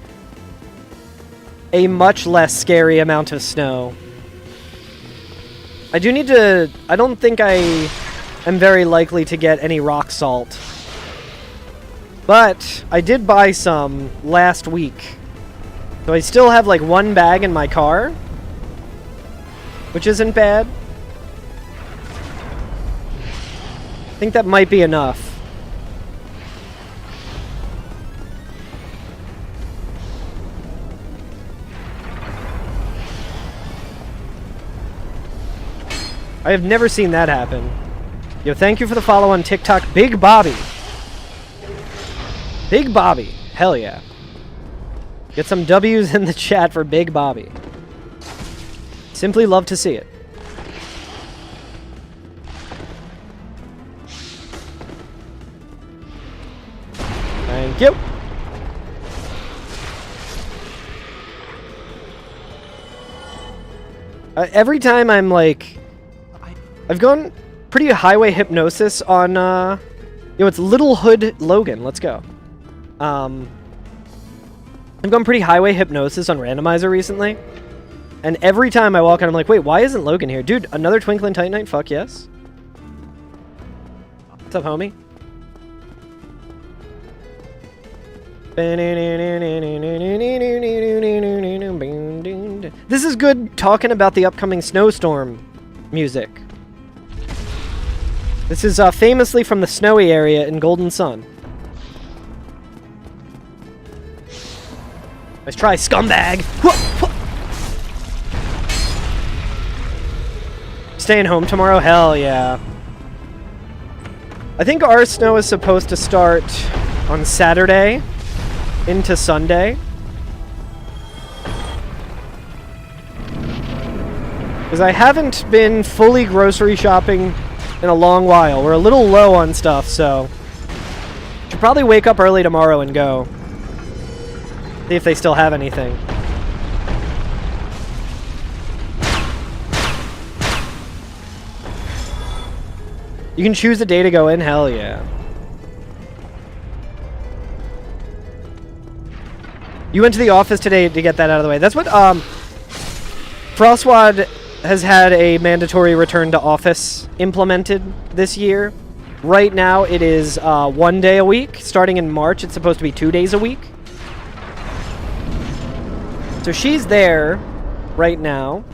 a much less scary amount of snow. I do need to... I don't think I am very likely to get any rock salt. But I did buy some last week. So I still have like 1 bag in my car. Which isn't bad. I think that might be enough. I have never seen that happen. Yo, thank you for the follow on TikTok, Big Bobby. Big Bobby. Hell yeah. Get some W's in the chat for Big Bobby. Simply love to see it. Thank you. Every time I'm like... I've gone pretty highway hypnosis on, it's Little Hood Logan. Let's go. I've gone pretty highway hypnosis on Randomizer recently. And every time I walk in, I'm like, wait, why isn't Logan here? Dude, another Twinkling Titanite? Fuck yes. What's up, homie? This is good talking about the upcoming snowstorm music. This is famously from the snowy area in Golden Sun. Let's try, scumbag! Staying home tomorrow? Hell yeah. I think our snow is supposed to start on Saturday into Sunday. Because I haven't been fully grocery shopping in a long while. We're a little low on stuff, so should probably wake up early tomorrow and go. See if they still have anything. You can choose a day to go in? Hell yeah. You went to the office today to get that out of the way. That's what, Frostwad has had a mandatory return to office implemented this year. Right now, it is 1 day a week. Starting in March, it's supposed to be 2 days a week. So she's there right now.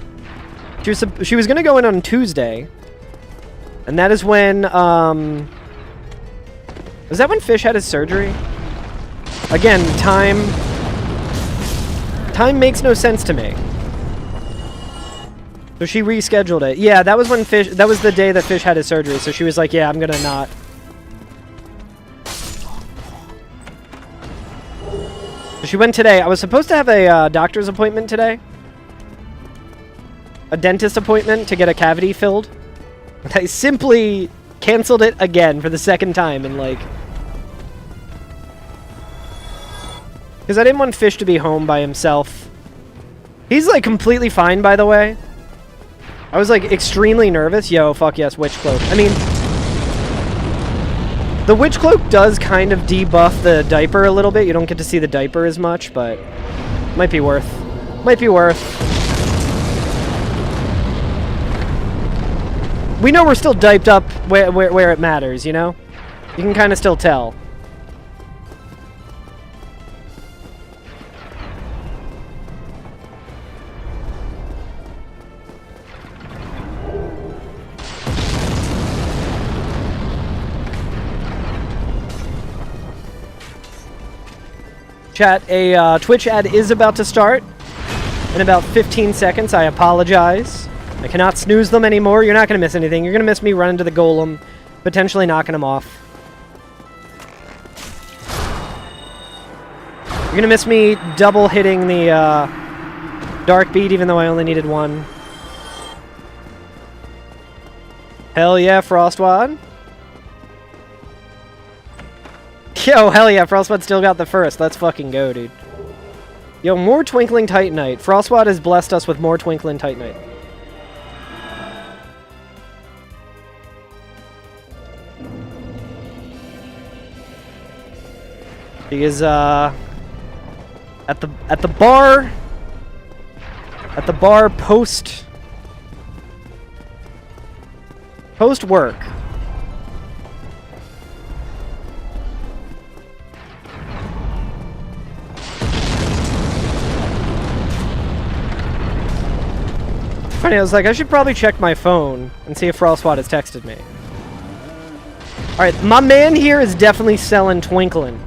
She was going to go in on Tuesday. And that is when, was that when Fish had his surgery? Again, time makes no sense to me. So she rescheduled it. Yeah, that was when that was the day that Fish had his surgery, so she was like, yeah, I'm gonna not. So she went today. I was supposed to have a doctor's appointment today. A dentist appointment to get a cavity filled. I simply canceled it again for the second time in like... Because I didn't want Fish to be home by himself. He's like completely fine, by the way. I was like extremely nervous. Yo, fuck yes, Witch Cloak. I mean, the Witch Cloak does kind of debuff the diaper a little bit. You don't get to see the diaper as much, but might be worth. Might be worth. We know we're still diped up where it matters, you know? You can kind of still tell. Chat, a Twitch ad is about to start in about 15 seconds. I apologize. I cannot snooze them anymore. You're not going to miss anything. You're going to miss me running to the golem, potentially knocking him off. You're going to miss me double hitting the dark beat, even though I only needed one. Hell yeah, Frostwad. Yo, hell yeah, Frostwad still got the first. Let's fucking go, dude. Yo, more Twinkling Titanite. Frostwad has blessed us with more Twinkling Titanite. He is at the bar post work. Funny, I was like, I should probably check my phone and see if Frostwad has texted me. Alright, my man here is definitely selling Twinkling.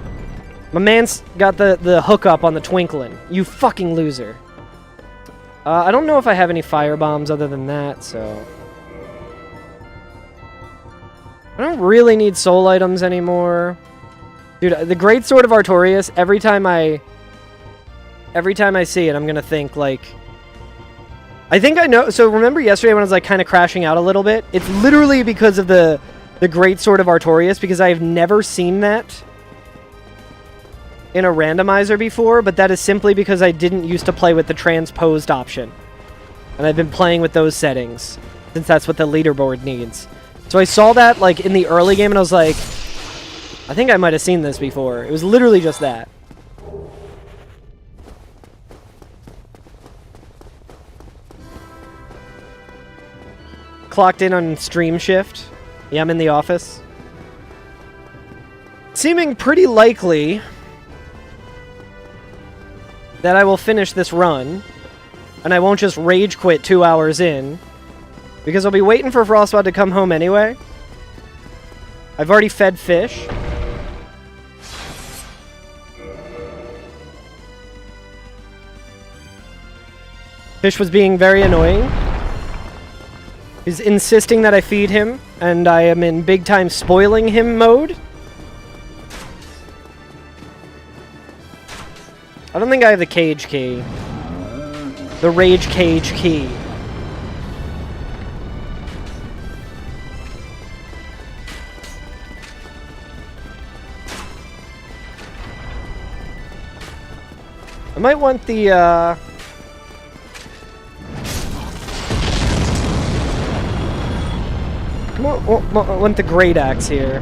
My man's got the hookup on the Twinkling. You fucking loser. I don't know if I have any fire bombs other than that, so... I don't really need soul items anymore. Dude, the Great Sword of Artorias, every time I see it, I'm gonna think, like... I think I know... So remember yesterday when I was, like, kind of crashing out a little bit? It's literally because of the Great Sword of Artorias, because I have never seen that in a randomizer before, but that is simply because I didn't used to play with the transposed option. And I've been playing with those settings, since that's what the leaderboard needs. So I saw that, like, in the early game, and I was like, I think I might have seen this before. It was literally just that. Clocked in on stream shift. Yeah, I'm in the office. Seeming pretty likely that I will finish this run, and I won't just rage quit 2 hours in, because I'll be waiting for Frostbot to come home anyway. I've already fed fish. Fish was being very annoying. He's insisting that I feed him, and I am in big time spoiling him mode. I don't think I have the cage key. The rage cage key. I might want the, I want the great axe here.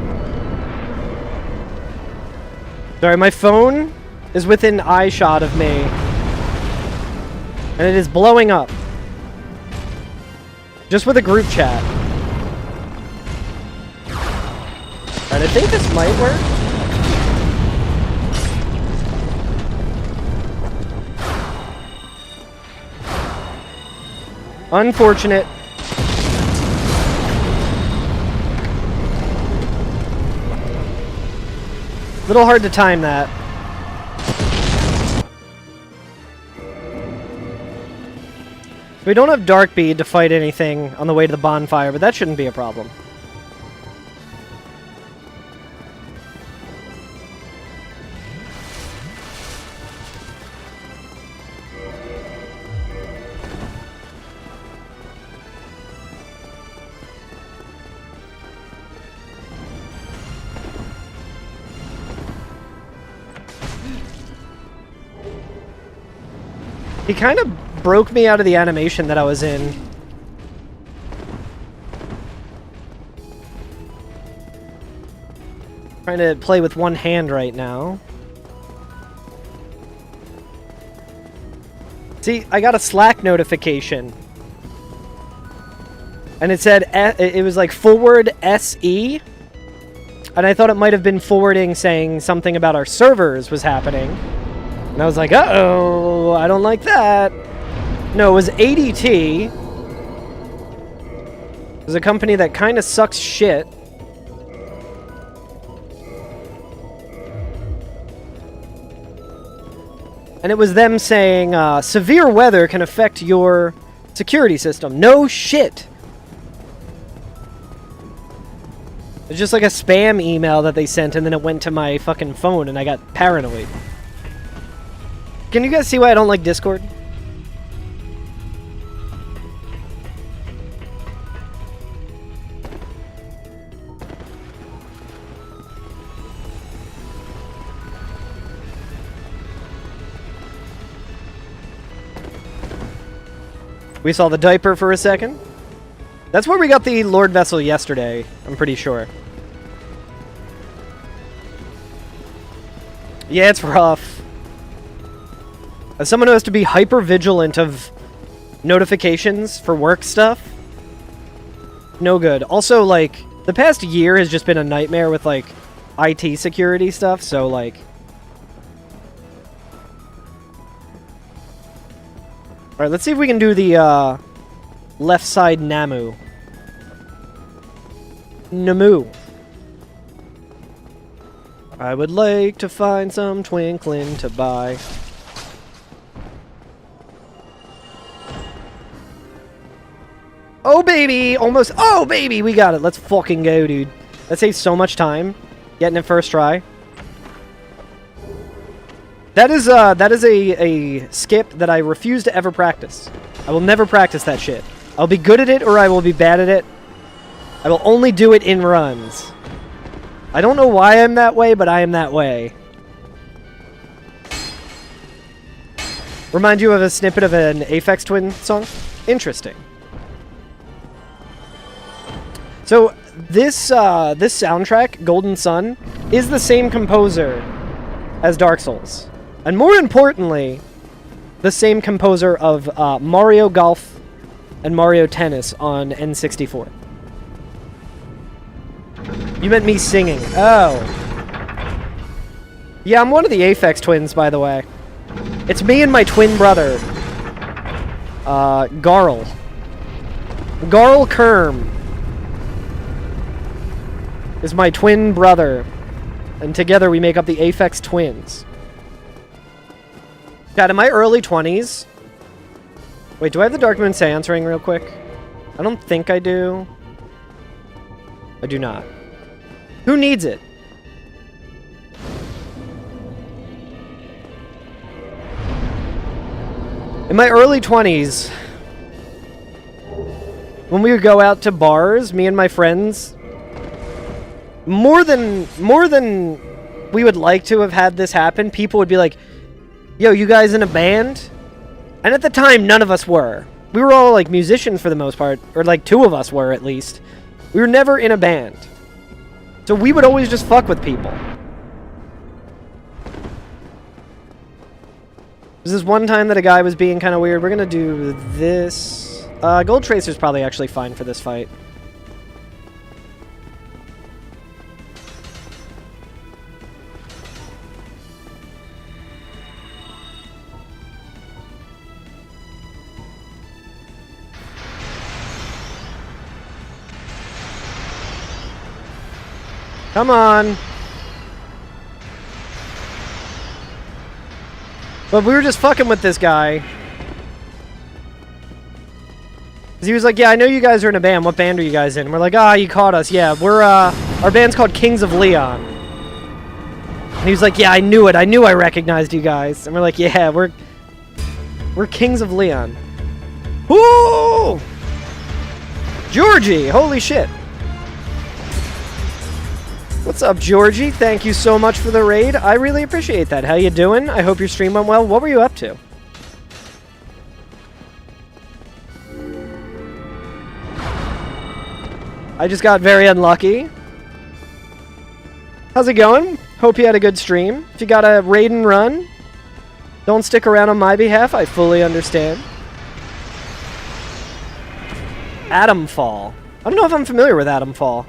Sorry, my phone is within eye shot of me. And it is blowing up. Just with a group chat. Alright, I think this might work. Unfortunate. Little hard to time that. We don't have Dark Bead to fight anything on the way to the bonfire, but that shouldn't be a problem. He kind of broke me out of the animation that I was in. Trying to play with one hand right now. See, I got a Slack notification. And it said, it was like forward SE. And I thought it might have been forwarding saying something about our servers was happening. And I was like, uh-oh, I don't like that. No, it was ADT. It was a company that kind of sucks shit. And it was them saying, severe weather can affect your security system. No shit. It's just like a spam email that they sent, and then it went to my fucking phone, and I got paranoid. Can you guys see why I don't like Discord? We saw the diaper for a second. That's where we got the Lord Vessel yesterday, I'm pretty sure. Yeah, it's rough. As someone who has to be hyper vigilant of notifications for work stuff, no good. Also, like, the past year has just been a nightmare with, like, IT security stuff, so, like... Alright, let's see if we can do the, left side Namu. Namu. I would like to find some twinkling to buy. Oh, baby! Almost. Oh, baby! We got it. Let's fucking go, dude. That saves so much time. Getting it first try. That is a skip that I refuse to ever practice. I will never practice that shit. I'll be good at it or I will be bad at it. I will only do it in runs. I don't know why I'm that way, but I am that way. Remind you of a snippet of an Aphex Twin song? Interesting. So this this soundtrack, Golden Sun, is the same composer as Dark Souls. And more importantly, the same composer of Mario Golf and Mario Tennis on N64. You meant me singing. Oh. Yeah, I'm one of the Aphex Twins, by the way. It's me and my twin brother. Garl. Garl Kerm. is my twin brother. And together we make up the Aphex Twins. Chat, in my early 20s... Wait, do I have the Dark Moon Seance ring real quick? I don't think I do. I do not. Who needs it? In my early 20s, when we would go out to bars, me and my friends, more than we would like to have had this happen, people would be like, yo, you guys in a band? And at the time, none of us were. We were all, like, musicians for the most part, or, like, 2 of us were, at least. We were never in a band. So we would always just fuck with people. There's this one time that a guy was being kind of weird. We're gonna do this. Gold Tracer's probably actually fine for this fight. Come on. But we were just fucking with this guy. He was like, yeah, I know you guys are in a band. What band are you guys in? And we're like, ah, you caught us. Yeah, we're, our band's called Kings of Leon. And he was like, yeah, I knew it. I knew I recognized you guys. And we're like, yeah, we're Kings of Leon. Woo! Georgie, holy shit. What's up, Georgie? Thank you so much for the raid. I really appreciate that. How you doing? I hope your stream went well. What were you up to? I just got very unlucky. How's it going? Hope you had a good stream. If you got a raid and run, don't stick around on my behalf. I fully understand. Atomfall. I don't know if I'm familiar with Atomfall.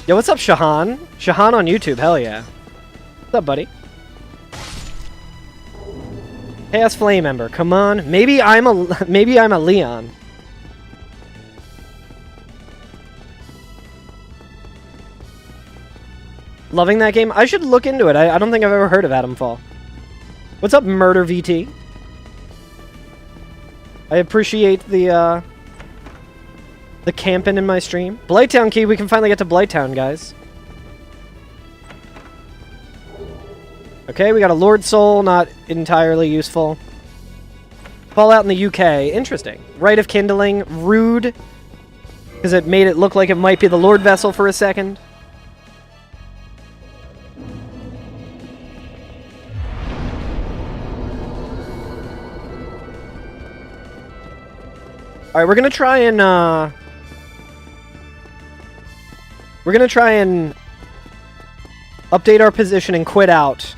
Yo, what's up, Shahan? Shahan on YouTube, hell yeah. What's up, buddy? Chaos Flame Ember, come on. Maybe I'm a Leon. Loving that game. I should look into it. I don't think I've ever heard of Atomfall. What's up, Murder VT? I appreciate the camping in my stream. Blighttown key, we can finally get to Blighttown, guys. Okay, we got a Lord Soul, not entirely useful. Fallout in the UK, interesting. Rite of Kindling, rude, because it made it look like it might be the Lord Vessel for a second. Alright, we're gonna try and update our position and quit out.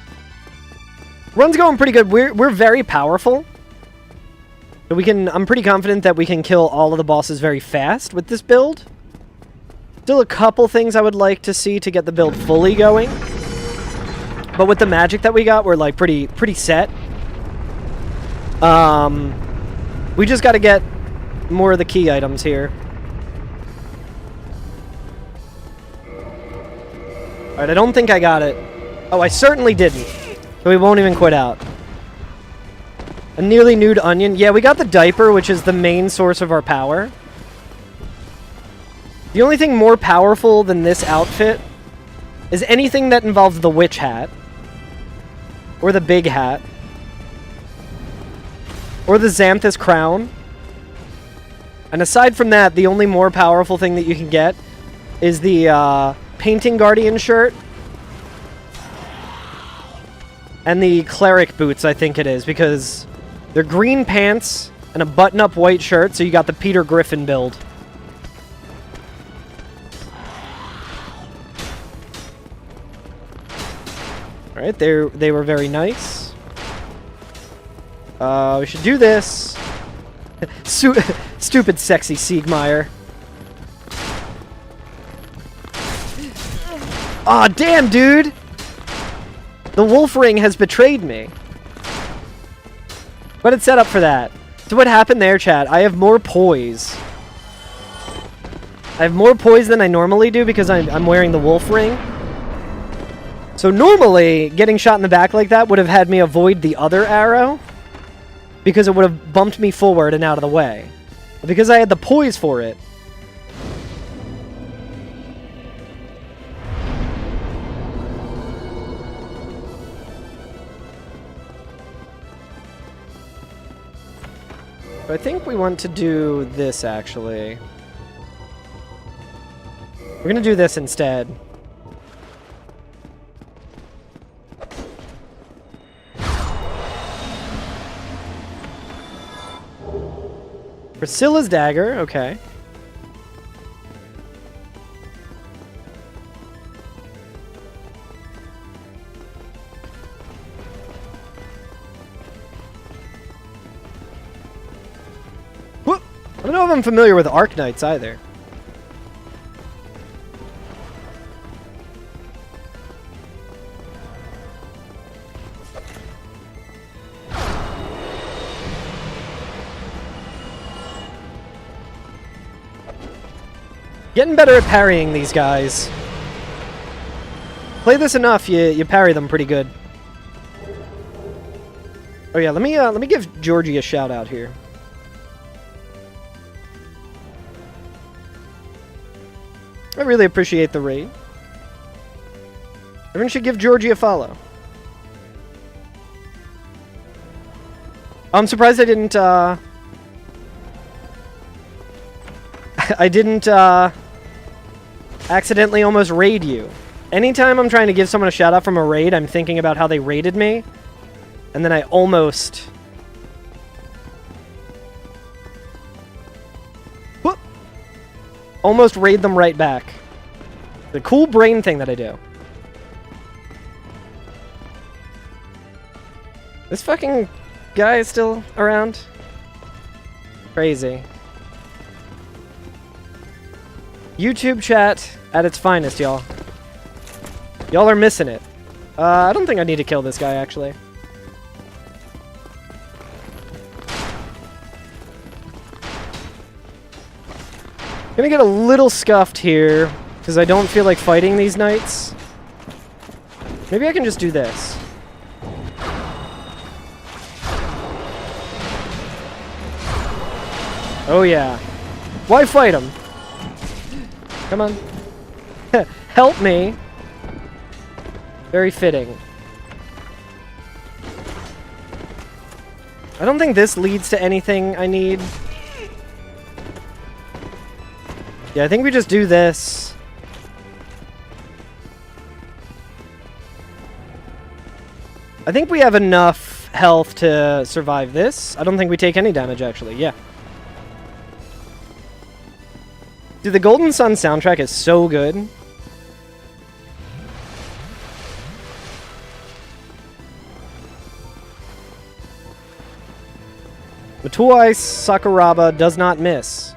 Run's going pretty good. We're very powerful. So I'm pretty confident that we can kill all of the bosses very fast with this build. Still a couple things I would like to see to get the build fully going. But with the magic that we got, we're like pretty set. We just gotta get more of the key items here. Alright, I don't think I got it. Oh, I certainly didn't. So we won't even quit out. A nearly nude onion. Yeah, we got the diaper, which is the main source of our power. The only thing more powerful than this outfit is anything that involves the witch hat. Or the big hat. Or the Xanthus crown. And aside from that, the only more powerful thing that you can get is the Painting Guardian shirt. And the Cleric boots, I think it is, because they're green pants and a button-up white shirt, so you got the Peter Griffin build. Alright, they were very nice. We should do this. Stupid sexy Siegmeyer. Aw, damn, dude! The wolf ring has betrayed me. But it's set up for that. So what happened there, chat? I have more poise. I have more poise than I normally do because I'm wearing the wolf ring. So normally, getting shot in the back like that would have had me avoid the other arrow, because it would have bumped me forward and out of the way. But because I had the poise for it... I think we want to do this, actually. We're going to do this instead. Priscilla's dagger, okay. Whoop! I don't know if I'm familiar with Arc Knights either. Getting better at parrying these guys. Play this enough, you parry them pretty good. Oh yeah, let me give Georgie a shout out here. I really appreciate the raid. Everyone should give Georgie a follow. I'm surprised I didn't I didn't accidentally almost raid you. Anytime I'm trying to give someone a shout out from a raid, I'm thinking about how they raided me, and then I almost... Whoop! Almost raid them right back. The cool brain thing that I do. This fucking guy is still around? Crazy. YouTube chat at its finest, y'all. Y'all are missing it. I don't think I need to kill this guy, actually. Gonna get a little scuffed here, because I don't feel like fighting these knights. Maybe I can just do this. Oh yeah. Why fight him? Come on. Help me. Very fitting. I don't think this leads to anything I need. Yeah, I think we just do this. I think we have enough health to survive this. I don't think we take any damage, actually. Yeah. Dude, the Golden Sun soundtrack is so good. Matuai Sakuraba does not miss.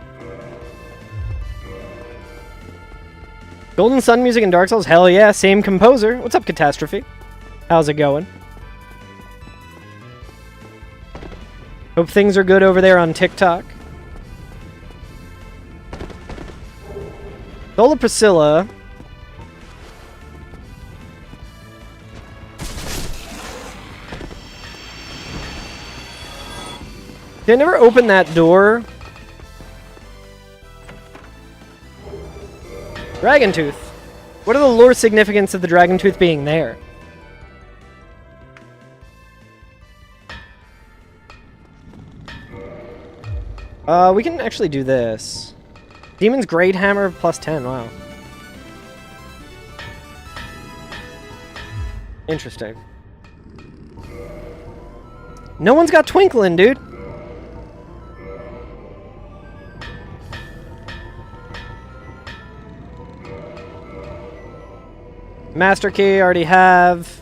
Golden Sun music in Dark Souls? Hell yeah, same composer. What's up, Catastrophe? How's it going? Hope things are good over there on TikTok. Sola Priscilla. Did I never open that door? Dragon Tooth. What are the lore significance of the Dragon Tooth being there? We can actually do this. Demon's Great Hammer plus 10, wow. Interesting. No one's got Twinkling, dude. Master Key, already have.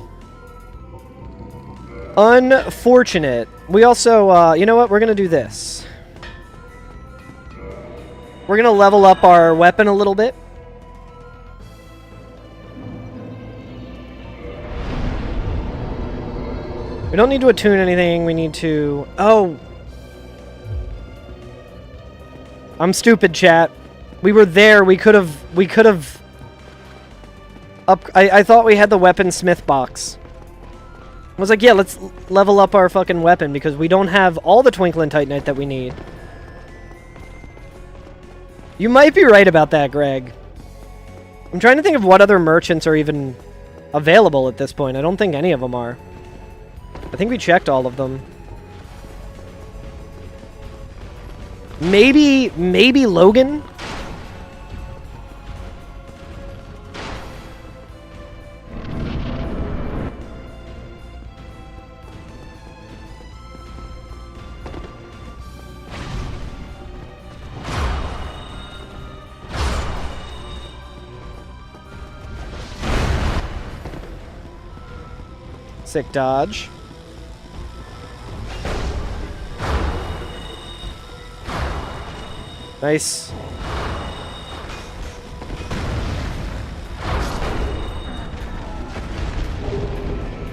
Unfortunate. We also, you know what? We're gonna do this. We're gonna level up our weapon a little bit. We don't need to attune anything. We need to... Oh! I'm stupid, chat. We were there. We could have I thought we had the weaponsmith box. I was like, yeah, let's level up our fucking weapon because we don't have all the Twinkling Titanite that we need. You might be right about that, Greg. I'm trying to think of what other merchants are even available at this point. I don't think any of them are. I think we checked all of them. Maybe Logan? Sick dodge. Nice.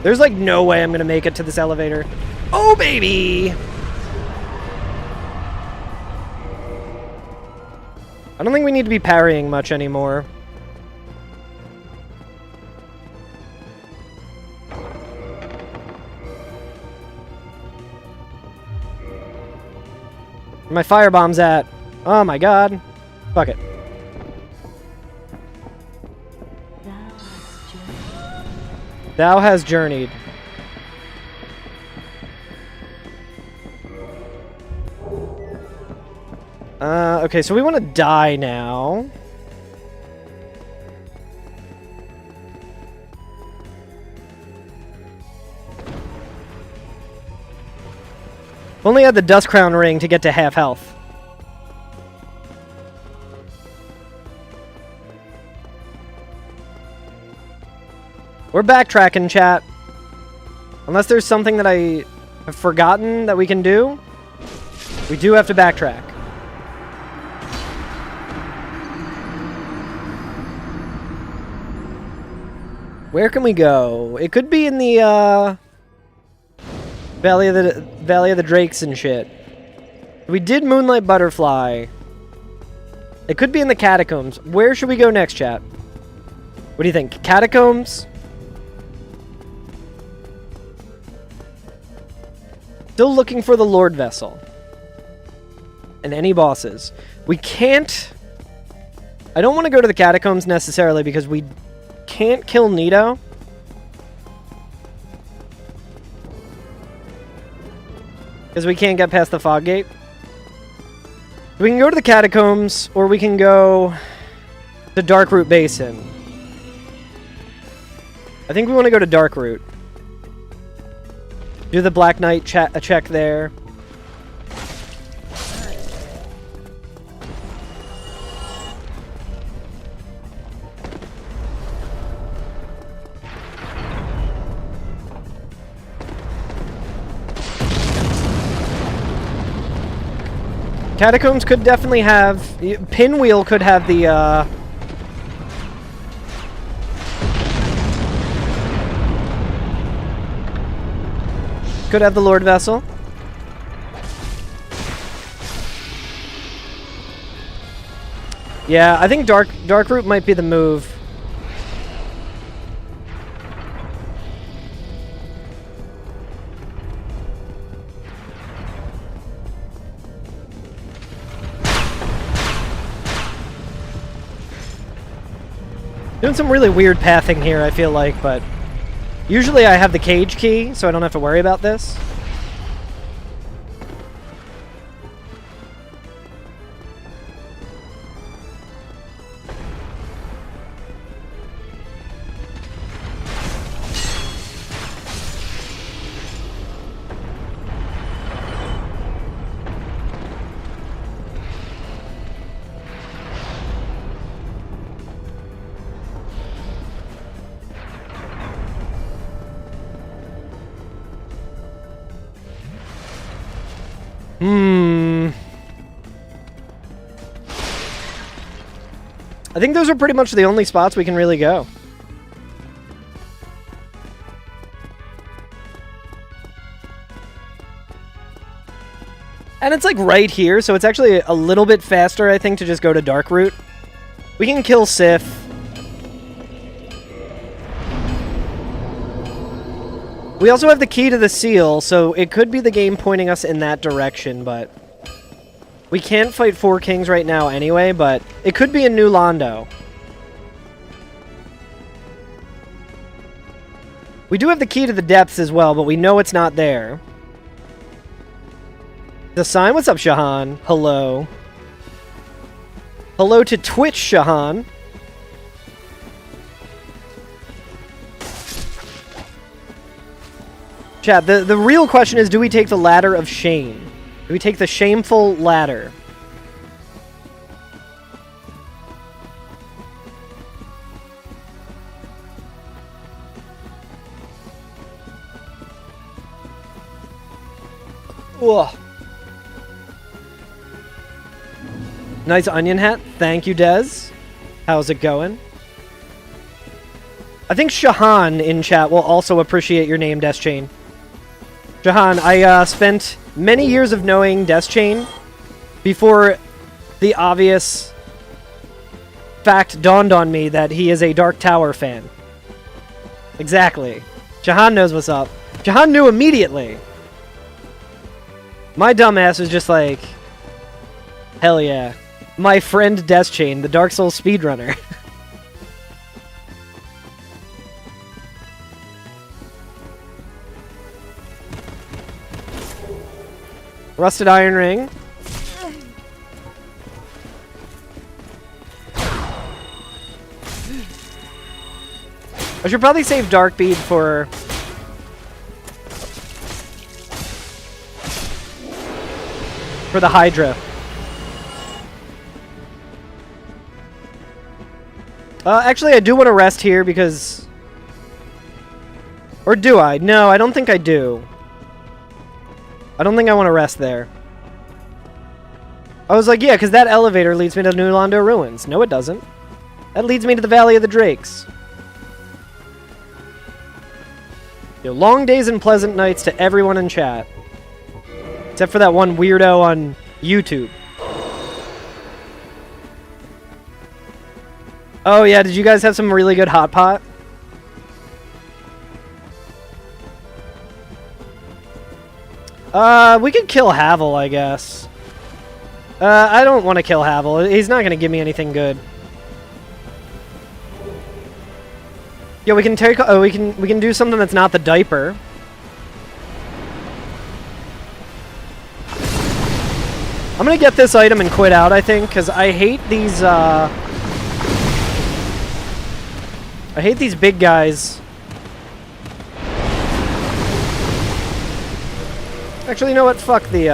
There's like no way I'm gonna make it to this elevator. Oh, baby! I don't think we need to be parrying much anymore. Where my firebomb's at? Oh my god. Fuck it. Thou has journeyed. Okay, so we want to die now. Only had the Dust Crown ring to get to half health. We're backtracking, chat. Unless there's something that I have forgotten that we can do, we do have to backtrack. Where can we go? It could be in the Valley of the Drakes and shit. We did Moonlight Butterfly. It could be in the Catacombs. Where should we go next, chat? What do you think? Catacombs? Still looking for the Lord Vessel. And any bosses. We can't... I don't want to go to the Catacombs necessarily because we can't kill Nito. Because we can't get past the fog gate. We can go to the Catacombs, or we can go to Darkroot Basin. I think we want to go to Darkroot. Do the Black Knight check there. Catacombs could definitely have... Pinwheel could have the, Could have the Lord Vessel. Yeah, I think Darkroot might be the move. Doing some really weird pathing here, I feel like, but usually I have the cage key, so I don't have to worry about this. I think those are pretty much the only spots we can really go. And it's like right here, so it's actually a little bit faster, I think, to just go to Dark Route. We can kill Sif. We also have the key to the seal, so it could be the game pointing us in that direction, but... We can't fight 4 kings right now anyway, but it could be a new Rando. We do have the key to the depths as well, but we know it's not there. The sign, what's up, Shahan? Hello. Hello to Twitch, Shahan. Chat, the real question is, do we take the ladder of shame? Do we take the shameful ladder? Ugh. Nice onion hat. Thank you, Dez. How's it going? I think Shahan in chat will also appreciate your name, Deschain. Shahan, I spent many years of knowing Deschain before the obvious fact dawned on me that he is a Dark Tower fan. Exactly. Shahan knows what's up. Shahan knew immediately. My dumbass was just like, hell yeah. My friend Deschain, the Dark Souls speedrunner. Rusted Iron Ring. I should probably save Dark Bead for... the Hydra. Actually, I do want to rest here because... Or do I? No, I don't think I do. I don't think I want to rest there. I was like, yeah, because that elevator leads me to New Rando Ruins. No, it doesn't. That leads me to the Valley of the Drakes. Yo, long days and pleasant nights to everyone in chat. Except for that one weirdo on YouTube. Oh yeah, did you guys have some really good hot pot? We could kill Havel, I guess. I don't want to kill Havel. He's not going to give me anything good. Yeah, we can take... Oh, we can do something that's not the diaper. I'm gonna get this item and quit out, I think, because I hate these, I hate these big guys. Actually, you know what? Fuck the,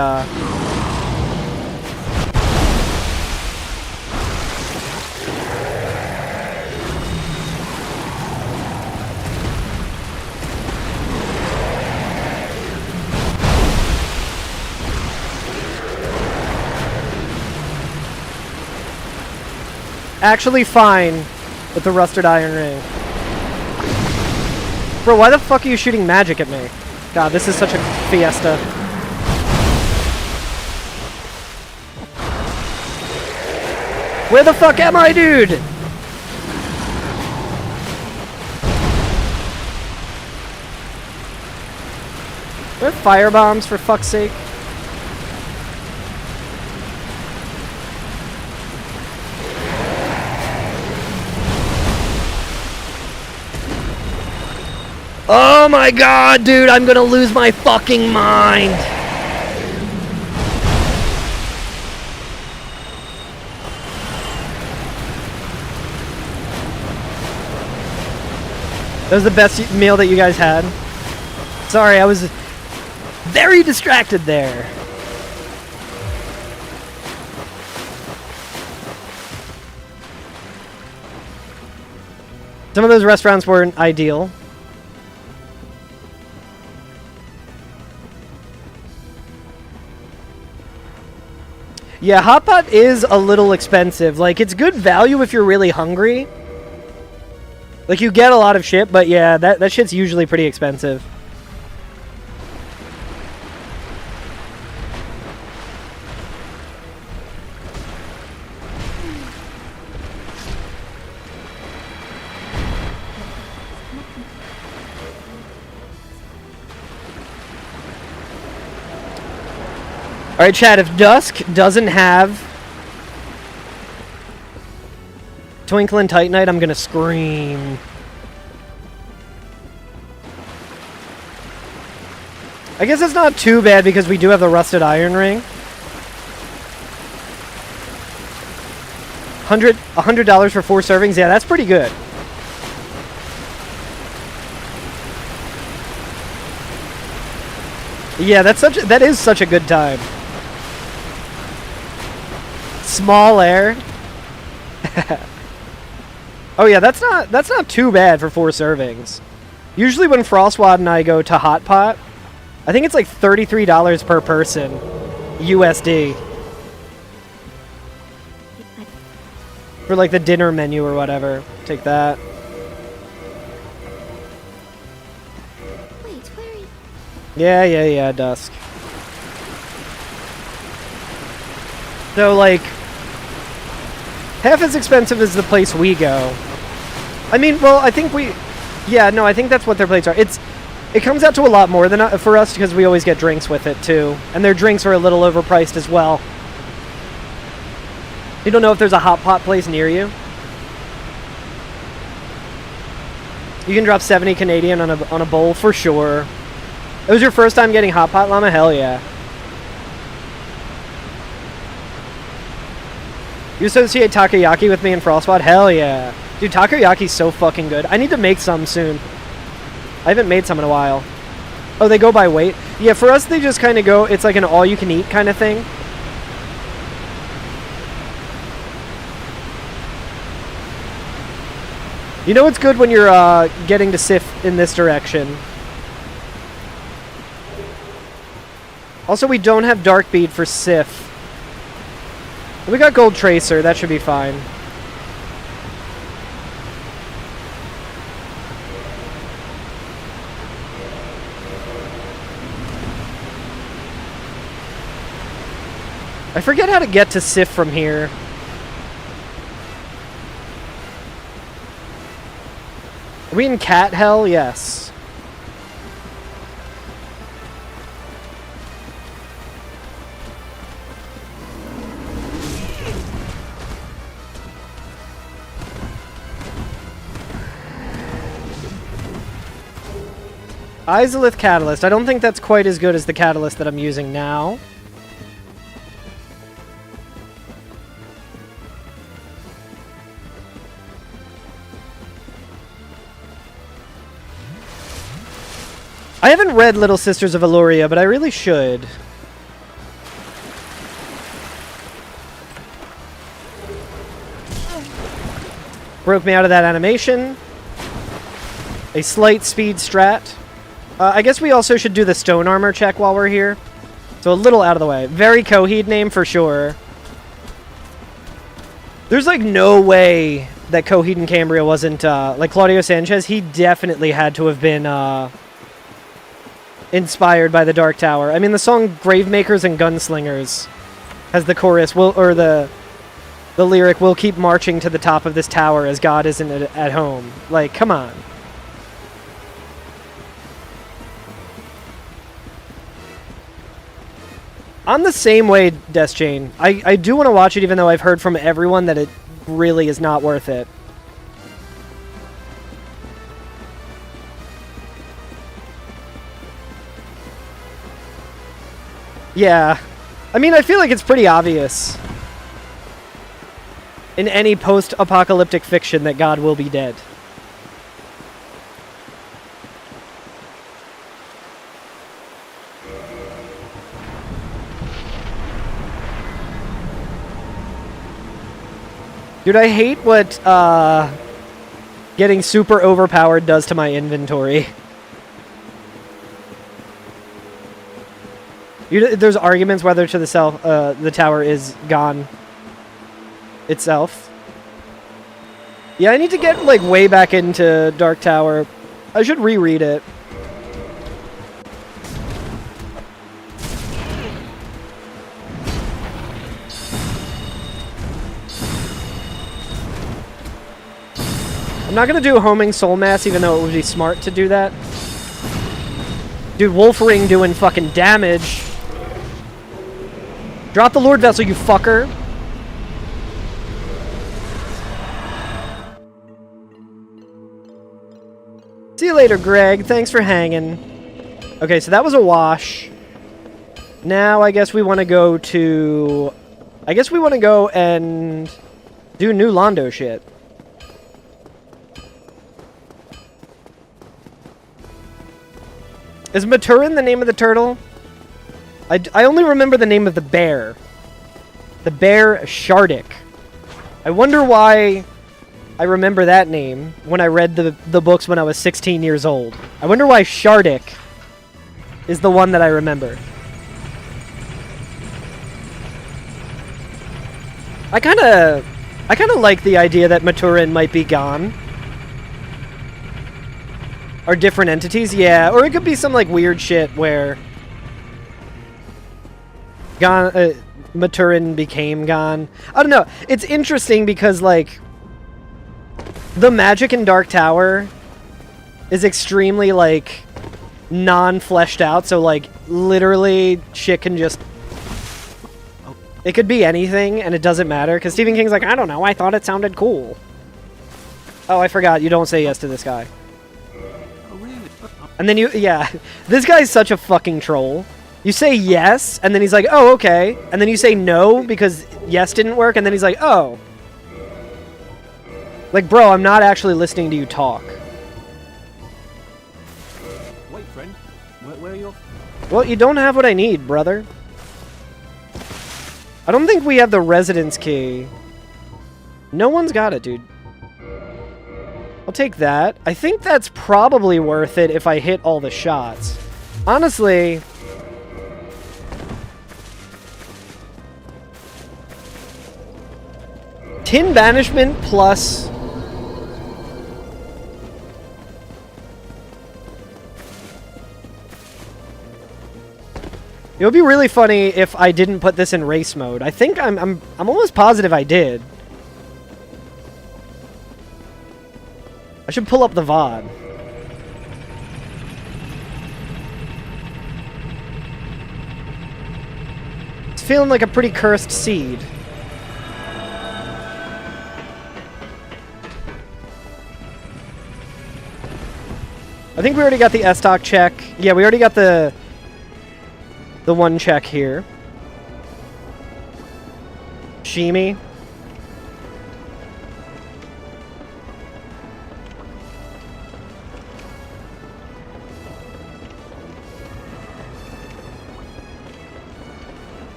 Actually fine with the Rusted Iron Ring. Bro, why the fuck are you shooting magic at me? God, this is such a fiesta. Where the fuck am I, dude? Where are firebombs, for fuck's sake? Oh my god, dude, I'm gonna lose my fucking mind. That was the best meal that you guys had. Sorry, I was very distracted there. Some of those restaurants weren't ideal. Yeah, Hot Pot is a little expensive. Like, it's good value if you're really hungry. Like, you get a lot of shit, but yeah, that shit's usually pretty expensive. Alright, chat, if Dusk doesn't have Twinkle and Titanite, I'm gonna scream. I guess it's not too bad because we do have the Rusted Iron Ring. $100 for 4 servings? Yeah, that's pretty good. Yeah, that is such a good time. Small air. Oh yeah, that's not too bad for 4 servings. Usually when Frostwad and I go to Hot Pot, I think it's like $33 per person, USD. For like the dinner menu or whatever. Take that. Wait, where are you? Yeah, Dusk. So like, half as expensive as the place we go. I mean, well, I think I think that's what their plates are. It comes out to a lot more than for us because we always get drinks with it too. And their drinks are a little overpriced as well. You don't know if there's a hot pot place near you? You can drop 70 Canadian on a bowl for sure. It was your first time getting hot pot, Llama? Hell yeah. You associate takoyaki with me and Frostwad? Hell yeah. Dude, takoyaki's so fucking good. I need to make some soon. I haven't made some in a while. Oh, they go by weight? Yeah, for us they just kind of go, it's like an all-you-can-eat kind of thing. You know what's good when you're getting to Sif in this direction? Also, we don't have Dark Bead for Sif. We got Gold Tracer, that should be fine. I forget how to get to Sif from here. Are we in Cat Hell? Yes. Izalith Catalyst. I don't think that's quite as good as the catalyst that I'm using now. I haven't read Little Sisters of Eluria, but I really should. Broke me out of that animation. A slight speed strat. I guess we also should do the stone armor check while we're here. So a little out of the way. Very Coheed name for sure. There's like no way that Coheed and Cambria wasn't, like Claudio Sanchez, he definitely had to have been, inspired by the Dark Tower. I mean, the song Gravemakers and Gunslingers has the chorus, or the lyric, "We'll keep marching to the top of this tower as God isn't at home." Like, come on. I'm the same way, Death Chain. I do want to watch it, even though I've heard from everyone that it really is not worth it. Yeah. I mean, I feel like it's pretty obvious in any post-apocalyptic fiction that God will be dead. Dude, I hate what getting super overpowered does to my inventory. There's arguments whether to the tower is gone itself. Yeah, I need to get like way back into Dark Tower. I should reread it. I'm not gonna do homing soul mass, even though it would be smart to do that. Dude, Wolfring doing fucking damage. Drop the Lord Vessel, you fucker. See you later, Greg. Thanks for hanging. Okay, so that was a wash. Now I guess we want to go to... I guess we want to go and do new Rando shit. Is Maturin the name of the turtle? I only remember the name of the bear. The bear Shardik. I wonder why I remember that name when I read the books when I was 16 years old. I wonder why Shardik is the one that I remember. I kind of like the idea that Maturin might be gone. Or different entities, yeah. Or it could be some like weird shit where Maturin became gone. I don't know. It's interesting because like the magic in Dark Tower is extremely like non-fleshed out. So like literally shit can just... It could be anything and it doesn't matter. Because Stephen King's like, I don't know. I thought it sounded cool. Oh, I forgot. You don't say yes to this guy. And then you, yeah, this guy's such a fucking troll. You say yes, and then he's like, oh, okay. And then you say no because yes didn't work, and then he's like, oh. Like, bro, I'm not actually listening to you talk. Wait, friend. Where are you? Well, you don't have what I need, brother. I don't think we have the residence key. No one's got it, dude. I'll take that. I think that's probably worth it if I hit all the shots. Honestly... Tin Banishment plus... It would be really funny if I didn't put this in race mode. I think I'm almost positive I did. I should pull up the VOD. It's feeling like a pretty cursed seed. I think we already got the S-Stock check. Yeah, we already got the one check here. Shimi.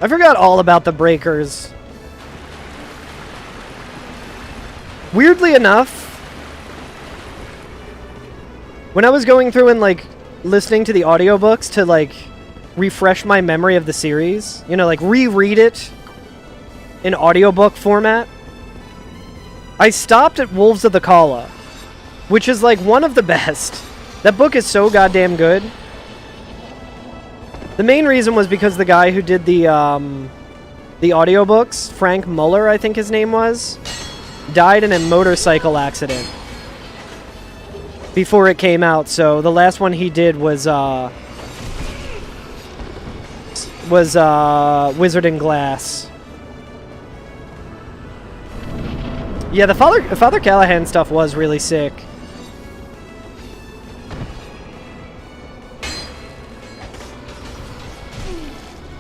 I forgot all about the breakers. Weirdly enough, when I was going through and like listening to the audiobooks to like refresh my memory of the series, you know, like reread it in audiobook format, I stopped at Wolves of the Kala, which is like one of the best. That book is so goddamn good. The main reason was because the guy who did the audiobooks, Frank Muller, I think his name was, died in a motorcycle accident before it came out. So the last one he did was Wizard in Glass. Yeah, the Father Callahan stuff was really sick.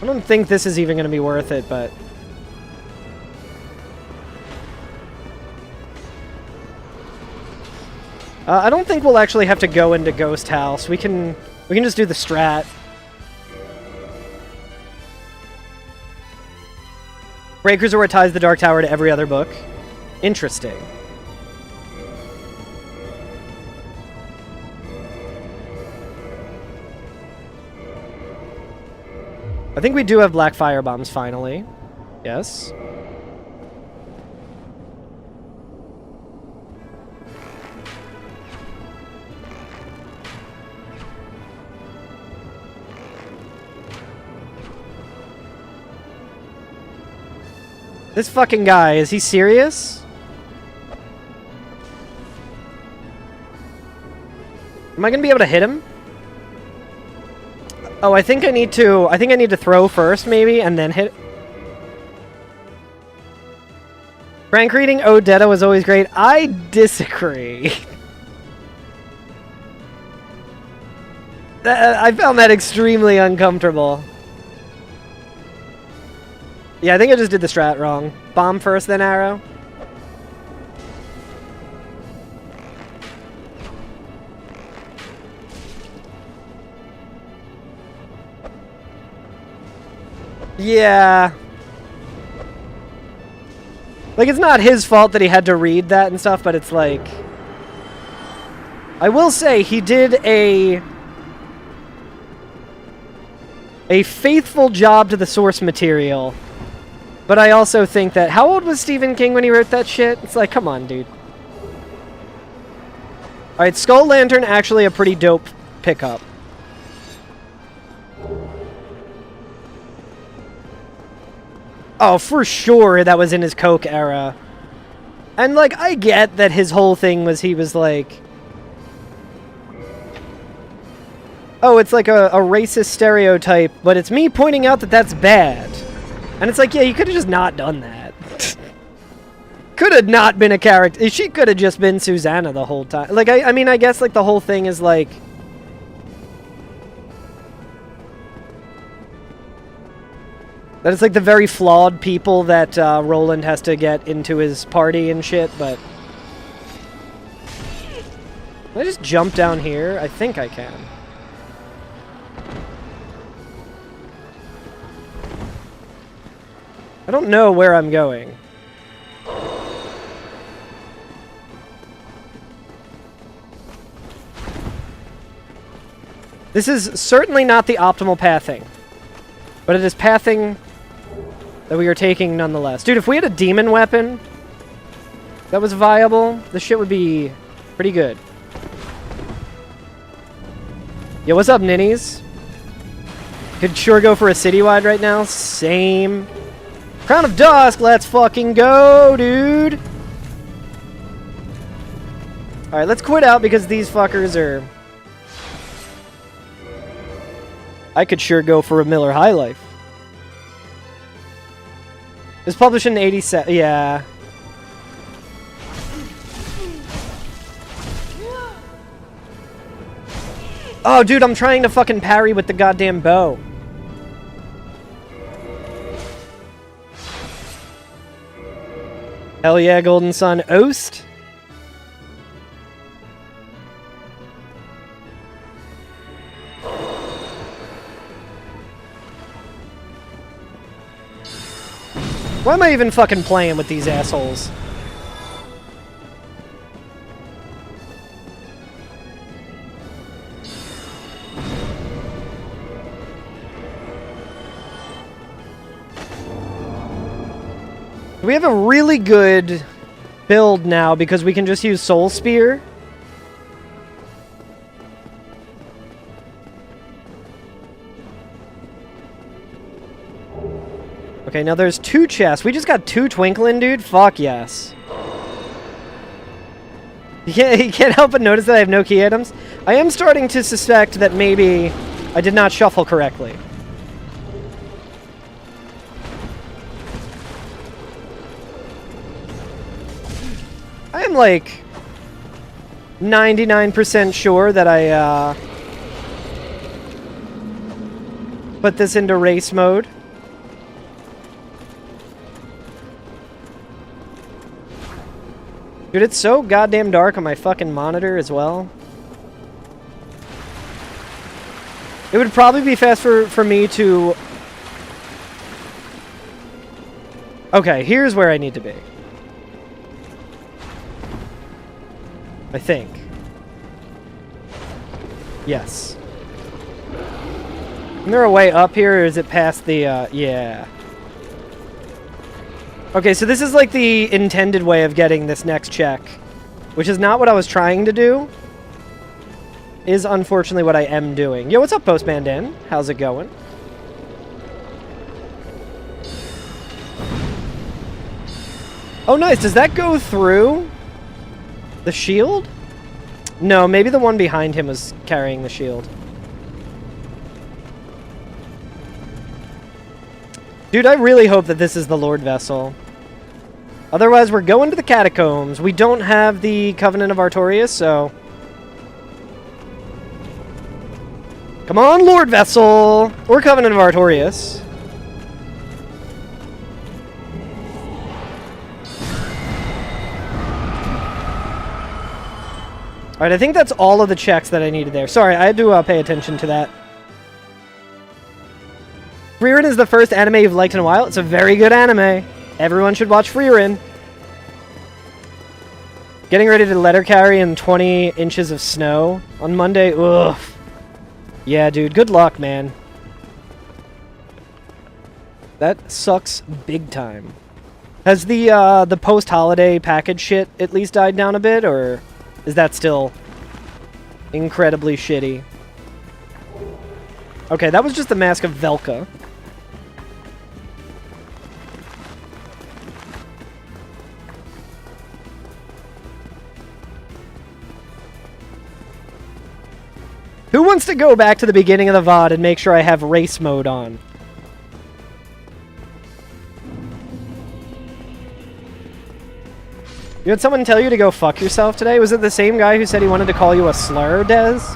I don't think this is even going to be worth it, but... I don't think we'll actually have to go into Ghost House. We can just do the strat. Breakers are what ties the Dark Tower to every other book. Interesting. I think we do have black fire bombs finally. Yes. This fucking guy, is he serious? Am I gonna be able to hit him? Oh, I think I need to throw first, maybe, and then hit. Frank reading Odetta was always great. I disagree. I found that extremely uncomfortable. Yeah, I think I just did the strat wrong. Bomb first, then arrow. Yeah. Like, it's not his fault that he had to read that and stuff, but it's like... I will say, he did a faithful job to the source material. But I also think that... How old was Stephen King when he wrote that shit? It's like, come on, dude. Alright, Skull Lantern, actually a pretty dope pickup. Oh, for sure that was in his Coke era. And, like, I get that his whole thing was he was like... Oh, it's like a racist stereotype, but it's me pointing out that that's bad. And it's like, yeah, you could have just not done that. Could have not been a character. She could have just been Susanna the whole time. Like, I mean, I guess, like, the whole thing is, like... That it's, like, the very flawed people that Roland has to get into his party and shit, but... Can I just jump down here? I think I can. I don't know where I'm going. This is certainly not the optimal pathing. But it is pathing that we are taking nonetheless. Dude, if we had a demon weapon that was viable, this shit would be pretty good. Yo, what's up, ninnies? Could sure go for a citywide right now. Same. Crown of Dusk, let's fucking go, dude. Alright, let's quit out because these fuckers are... I could sure go for a Miller High Life. It was published in 87. Yeah. Oh, dude, I'm trying to fucking parry with the goddamn bow. Hell yeah, Golden Sun. Oast? Why am I even fucking playing with these assholes? We have a really good build now because we can just use Soul Spear. Okay, now there's 2 chests. We just got 2 twinkling, dude. Fuck yes. You can't help but notice that I have no key items. I am starting to suspect that maybe I did not shuffle correctly. I am like 99% sure that I put this into race mode. Dude, it's so goddamn dark on my fucking monitor as well. It would probably be faster for me to... Okay, here's where I need to be. I think. Yes. Isn't there a way up here, or is it past the, yeah. Okay, so this is like the intended way of getting this next check, which is not what I was trying to do. Is unfortunately what I am doing. Yo, what's up, Postman Dan? How's it going? Oh, nice. Does that go through the shield? No, maybe the one behind him was carrying the shield. Dude, I really hope that this is the Lord Vessel. Otherwise, we're going to the catacombs. We don't have the Covenant of Artorias, so... Come on, Lord Vessel! Or Covenant of Artorias. Alright, I think that's all of the checks that I needed there. Sorry, I had to pay attention to that. Frieren is the first anime you've liked in a while. It's a very good anime. Everyone should watch Frieren. Getting ready to letter carry in 20 inches of snow on Monday. Ugh. Yeah, dude. Good luck, man. That sucks big time. Has the post-holiday package shit at least died down a bit, or is that still incredibly shitty? Okay, that was just the Mask of Velka. Who wants to go back to the beginning of the VOD and make sure I have race mode on? You had someone tell you to go fuck yourself today? Was it the same guy who said he wanted to call you a slur, Dez?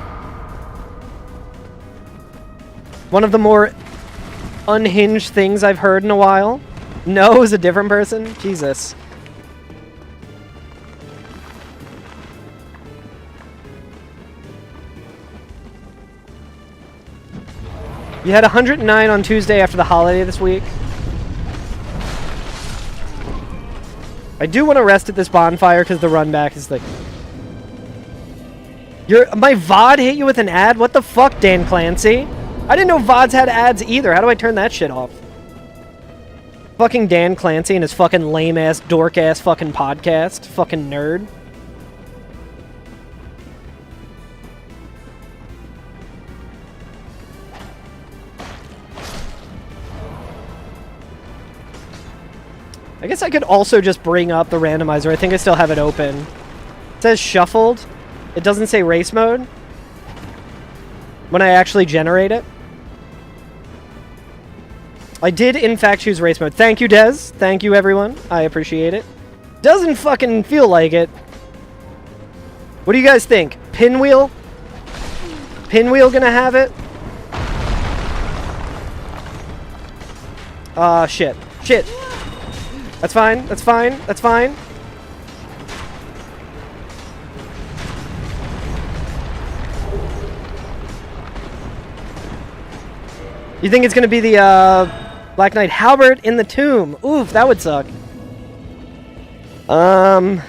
One of the more unhinged things I've heard in a while? No, it was a different person? Jesus. You had 109 on Tuesday after the holiday this week. I do want to rest at this bonfire because the run back is like... My VOD hit you with an ad? What the fuck, Dan Clancy? I didn't know VODs had ads either. How do I turn that shit off? Fucking Dan Clancy and his fucking lame-ass, dork-ass fucking podcast. Fucking nerd. I guess I could also just bring up the randomizer. I think I still have it open. It says shuffled. It doesn't say race mode when I actually generate it. I did, in fact, choose race mode. Thank you, Dez. Thank you, everyone. I appreciate it. Doesn't fucking feel like it. What do you guys think? Pinwheel? Pinwheel gonna have it? Shit. Shit. That's fine. That's fine. That's fine. You think it's gonna be the Black Knight Halberd in the tomb? Oof, that would suck. I'm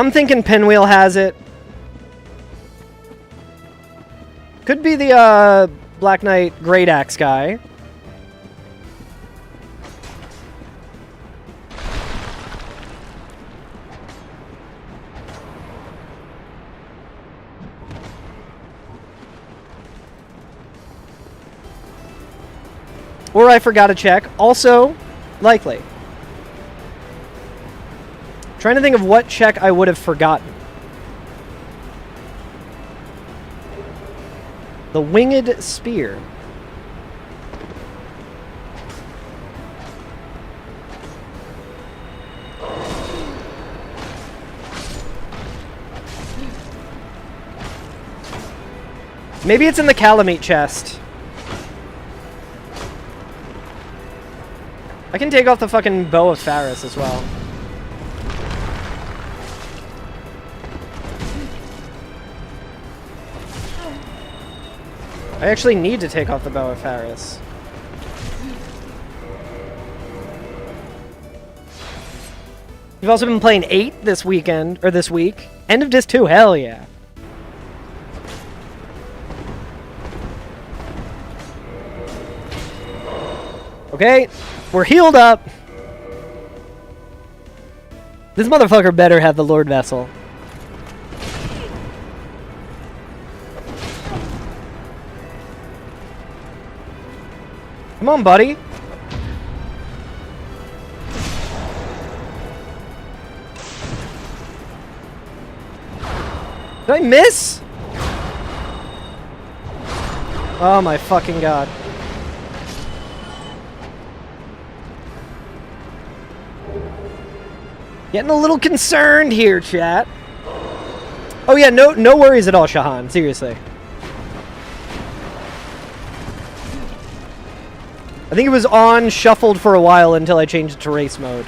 thinking Pinwheel has it. Could be the Black Knight Great Axe guy. Or I forgot to check. Also, likely. Trying to think of what check I would have forgotten. The Winged Spear. Maybe it's in the Calamite chest. I can take off the fucking Bow of Faris as well. I actually need to take off the Bow of Faris. You've also been playing 8 this weekend, or this week. End of Disc 2, hell yeah. Okay, we're healed up. This motherfucker better have the Lord Vessel. Come on, buddy. Did I miss? Oh my fucking god. Getting a little concerned here, chat. Oh yeah, no worries at all, Shahan. Seriously. I think it was on shuffled for a while until I changed it to race mode.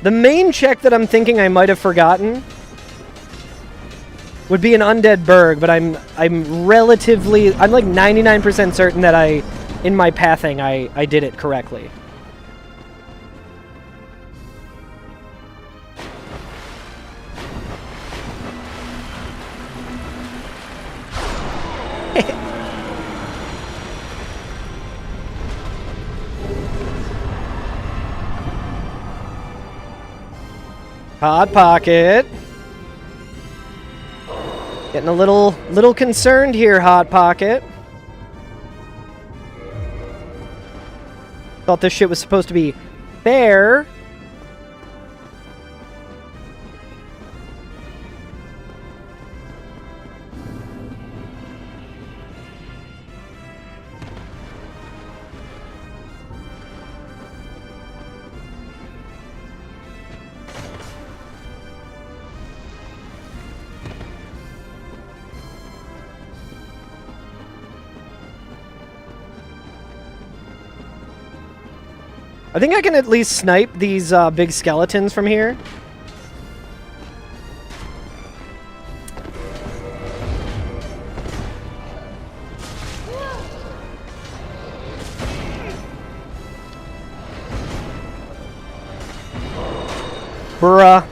The main check that I'm thinking I might have forgotten would be an undead berg, but I'm like 99% certain that in my pathing I did it correctly. Hot pocket. Getting a little concerned here, Hot Pocket. Thought this shit was supposed to be fair. I think I can at least snipe these big skeletons from here. Bruh.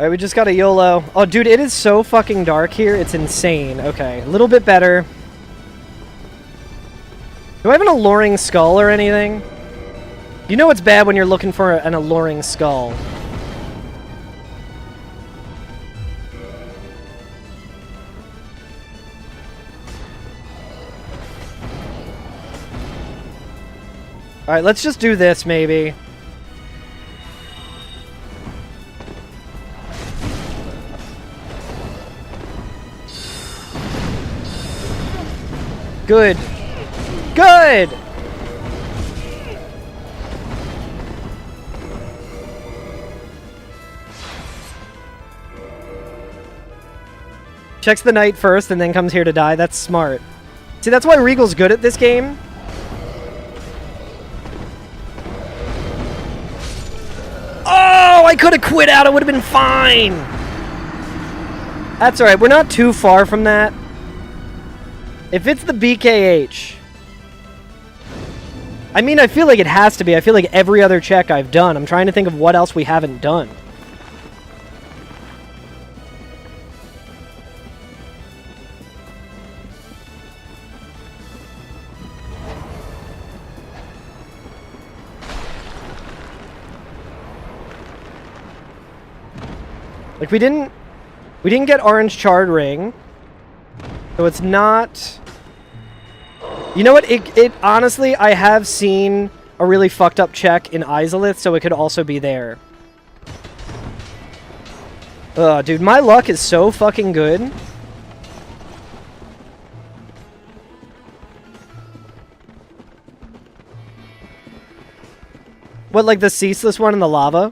Alright, we just got a YOLO. Oh, dude, it is so fucking dark here. It's insane. Okay, a little bit better. Do I have an alluring skull or anything? You know it's bad when you're looking for an alluring skull. Alright, let's just do this, maybe. Good. Good! Checks the knight first and then comes here to die. That's smart. See, that's why Regal's good at this game. Oh, I could have quit out. It would have been fine. That's alright. We're not too far from that. If it's the BKH... I mean, I feel like it has to be. I feel like every other check I've done. I'm trying to think of what else we haven't done. Like, we didn't get orange charred ring. So it's not... You know what? It honestly, I have seen a really fucked up check in Izalith, so it could also be there. Ugh, dude, my luck is so fucking good. What, like the ceaseless one in the lava?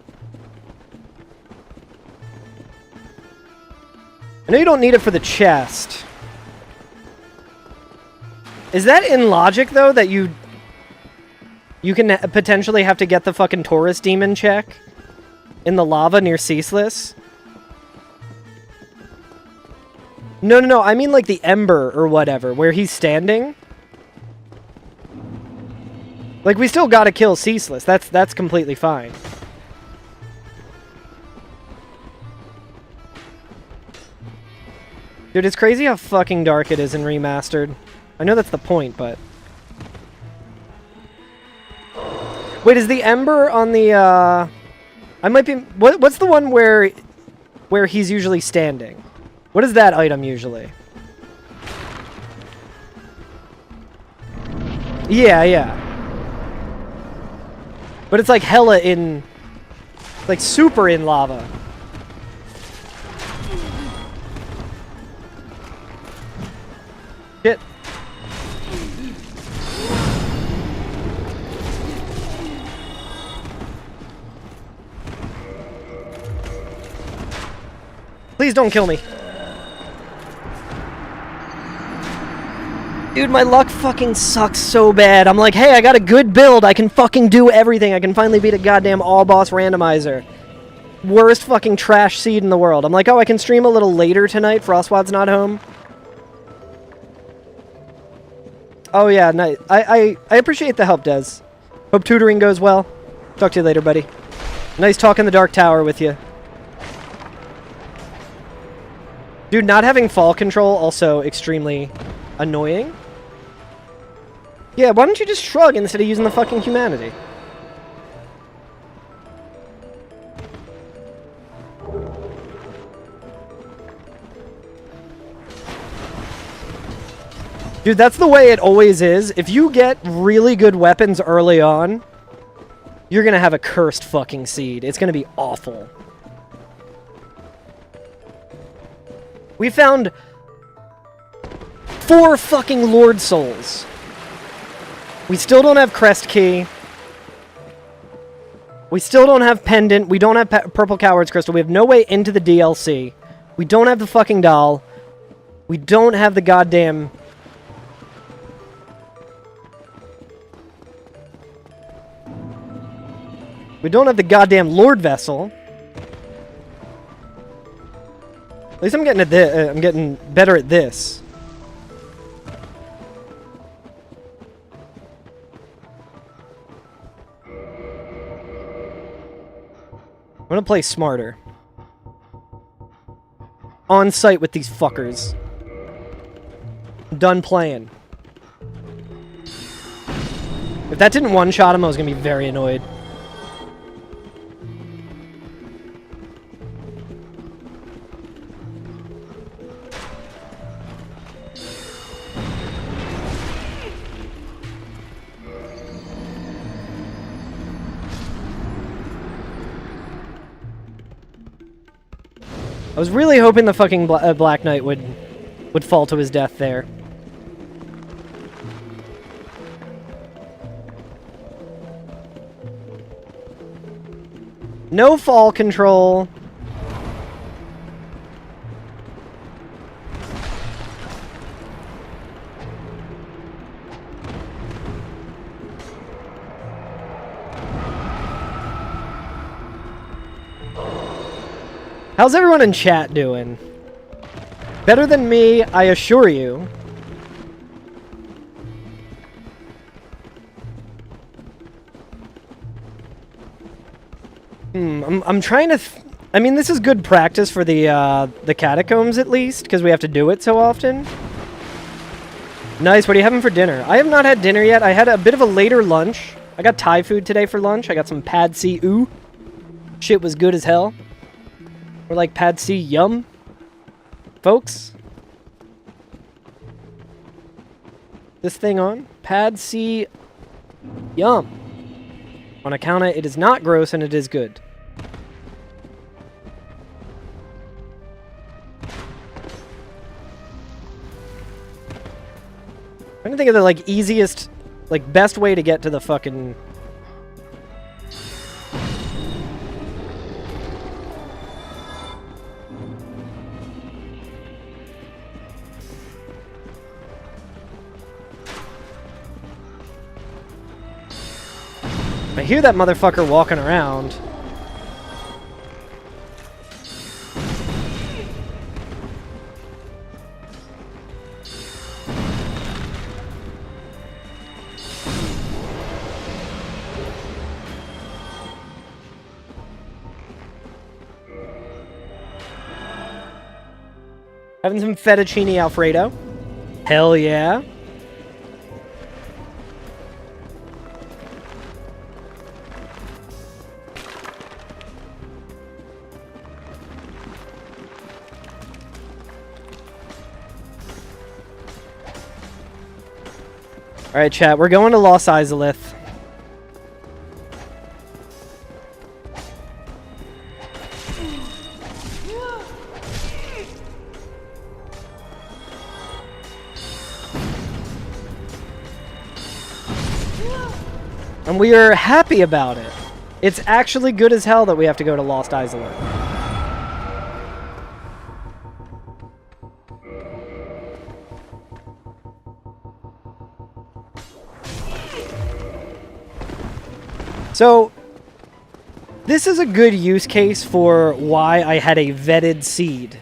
I know you don't need it for the chest. Is that in logic, though, that you can potentially have to get the fucking Taurus demon check in the lava near Ceaseless? No, I mean like the Ember or whatever, where he's standing. Like, we still gotta kill Ceaseless. That's completely fine. Dude, it's crazy how fucking dark it is in Remastered. I know that's the point, but... Wait, is the Ember on the, I might be... What's the one where he's usually standing? What is that item usually? Yeah, yeah. But it's like hella in... Like super in lava. Shit. Please don't kill me. Dude, my luck fucking sucks so bad. I'm like, hey, I got a good build. I can fucking do everything. I can finally beat a goddamn all-boss randomizer. Worst fucking trash seed in the world. I'm like, oh, I can stream a little later tonight. Frostwad's not home. Oh, yeah, nice. I appreciate the help, Des. Hope tutoring goes well. Talk to you later, buddy. Nice talk in the Dark Tower with you. Dude, not having fall control also extremely annoying. Yeah, why don't you just shrug instead of using the fucking humanity? Dude, that's the way it always is. If you get really good weapons early on, you're gonna have a cursed fucking seed. It's gonna be awful. We found 4 fucking Lord Souls. We still don't have Crest Key. We still don't have Pendant. We don't have Purple Coward's Crystal. We have no way into the DLC. We don't have the fucking doll. We don't have the goddamn... We don't have the goddamn Lord Vessel. At least I'm getting at this. I'm getting better at this. I'm gonna play smarter. On site with these fuckers. I'm done playing. If that didn't one-shot him, I was gonna be very annoyed. I was really hoping the fucking Black Knight would fall to his death there. No fall control. How's everyone in chat doing? Better than me, I assure you. I'm trying to... I mean, this is good practice for the catacombs, at least, because we have to do it so often. Nice, what are you having for dinner? I have not had dinner yet. I had a bit of a later lunch. I got Thai food today for lunch. I got some pad see ew. Shit was good as hell. Or like pad see yum, folks. This thing on? Pad see yum. On account of it is not gross and it is good. I'm trying to think of the like easiest, like best way to get to the fucking... I hear that motherfucker walking around. Having some fettuccine Alfredo. Hell yeah. Alright, chat, we're going to Los Izalith. And we are happy about it. It's actually good as hell that we have to go to Lost Izalith. So, this is a good use case for why I had a vetted seed.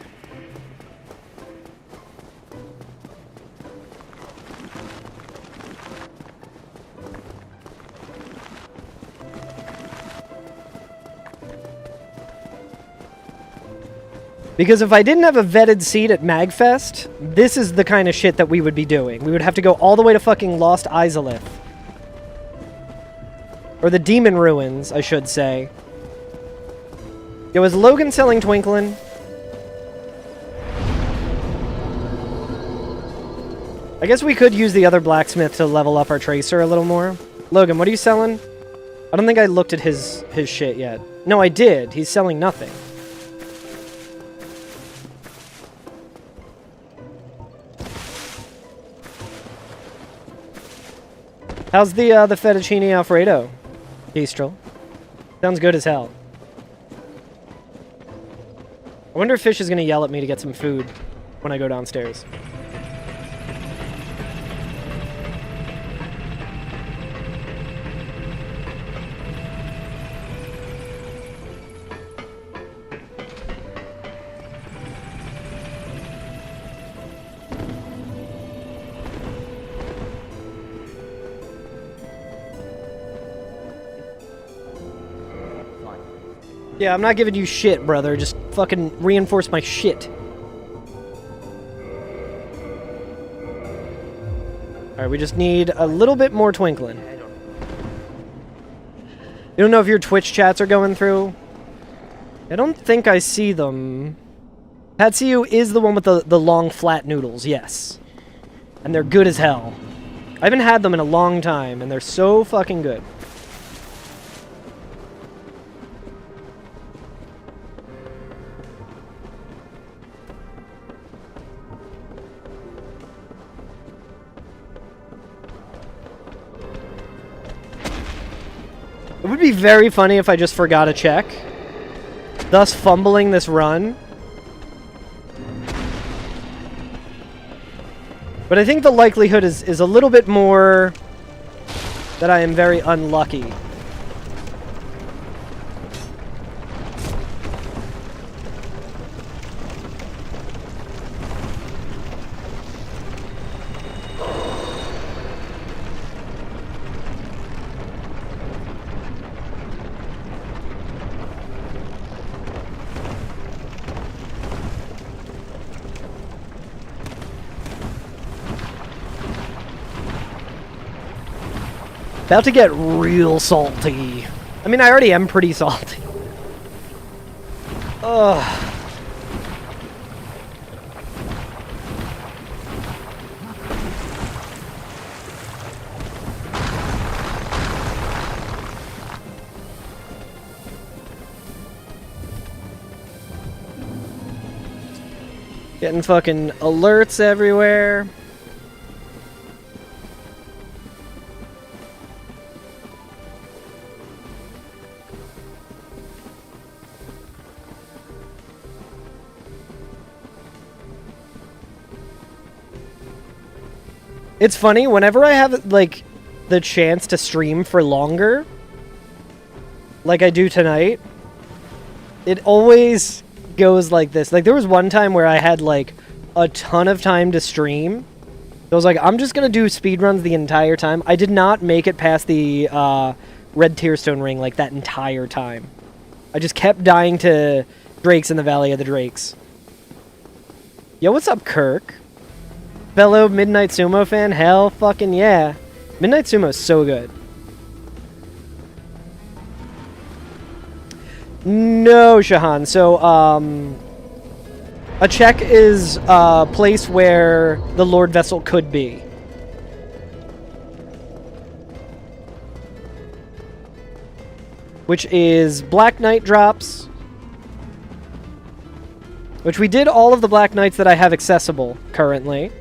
Because if I didn't have a vetted seed at MagFest, this is the kind of shit that we would be doing. We would have to go all the way to fucking Lost Izalith. Or the Demon Ruins, I should say. Yo, is Logan selling Twinklin'? I guess we could use the other blacksmith to level up our tracer a little more. Logan, what are you selling? I don't think I looked at his shit yet. No, I did. He's selling nothing. How's the fettuccine Alfredo, Kestrel? Sounds good as hell. I wonder if Fish is going to yell at me to get some food when I go downstairs. Yeah, I'm not giving you shit, brother. Just fucking reinforce my shit. Alright, we just need a little bit more Twinklin'. You don't know if your Twitch chats are going through? I don't think I see them. Patsu is the one with the long, flat noodles, yes. And they're good as hell. I haven't had them in a long time, and they're so fucking good. It would be very funny if I just forgot to check, thus fumbling this run. But I think the likelihood is a little bit more that I am very unlucky. About to get real salty. I mean, I already am pretty salty. Ugh. Getting fucking alerts everywhere. It's funny, whenever I have, like, the chance to stream for longer, like I do tonight, it always goes like this. Like, there was one time where I had, like, a ton of time to stream. I was like, I'm just gonna do speedruns the entire time. I did not make it past the Red Tearstone Ring, like, that entire time. I just kept dying to Drakes in the Valley of the Drakes. Yo, what's up, Kirk? Fellow Midnight Sumo fan? Hell fucking yeah. Midnight Sumo's so good. No, Shahan. So, a check is a place where the Lord Vessel could be. Which is Black Knight drops. Which we did all of the Black Knights that I have accessible currently.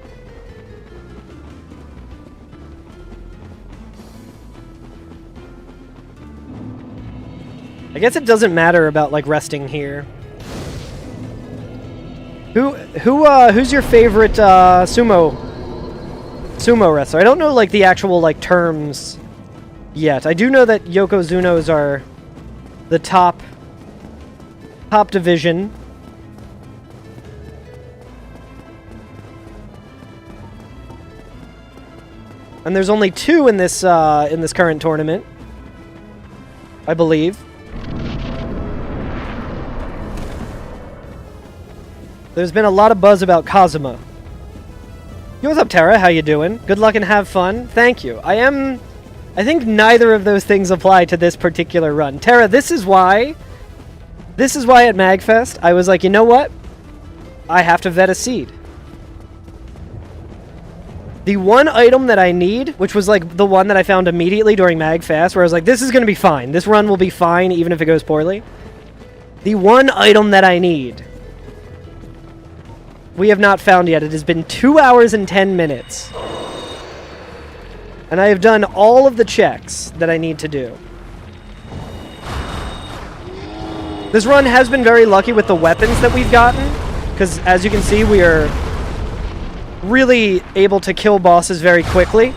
I guess it doesn't matter about like resting here. Who's your favorite sumo wrestler? I don't know like the actual like terms yet. I do know that Yokozunas are the top division. And there's only 2 in this current tournament, I believe. There's been a lot of buzz about Kazuma. Yo, what's up, Tara? How you doing? Good luck and have fun. Thank you. I think neither of those things apply to this particular run. Tara, this is why at MagFest, I was like, you know what? I have to vet a seed. The one item that I need, which was like the one that I found immediately during MagFest, where I was like, this is going to be fine. This run will be fine even if it goes poorly. The one item that I need, we have not found yet. It has been 2 hours and 10 minutes. And I have done all of the checks that I need to do. This run has been very lucky with the weapons that we've gotten, because as you can see, we are really able to kill bosses very quickly.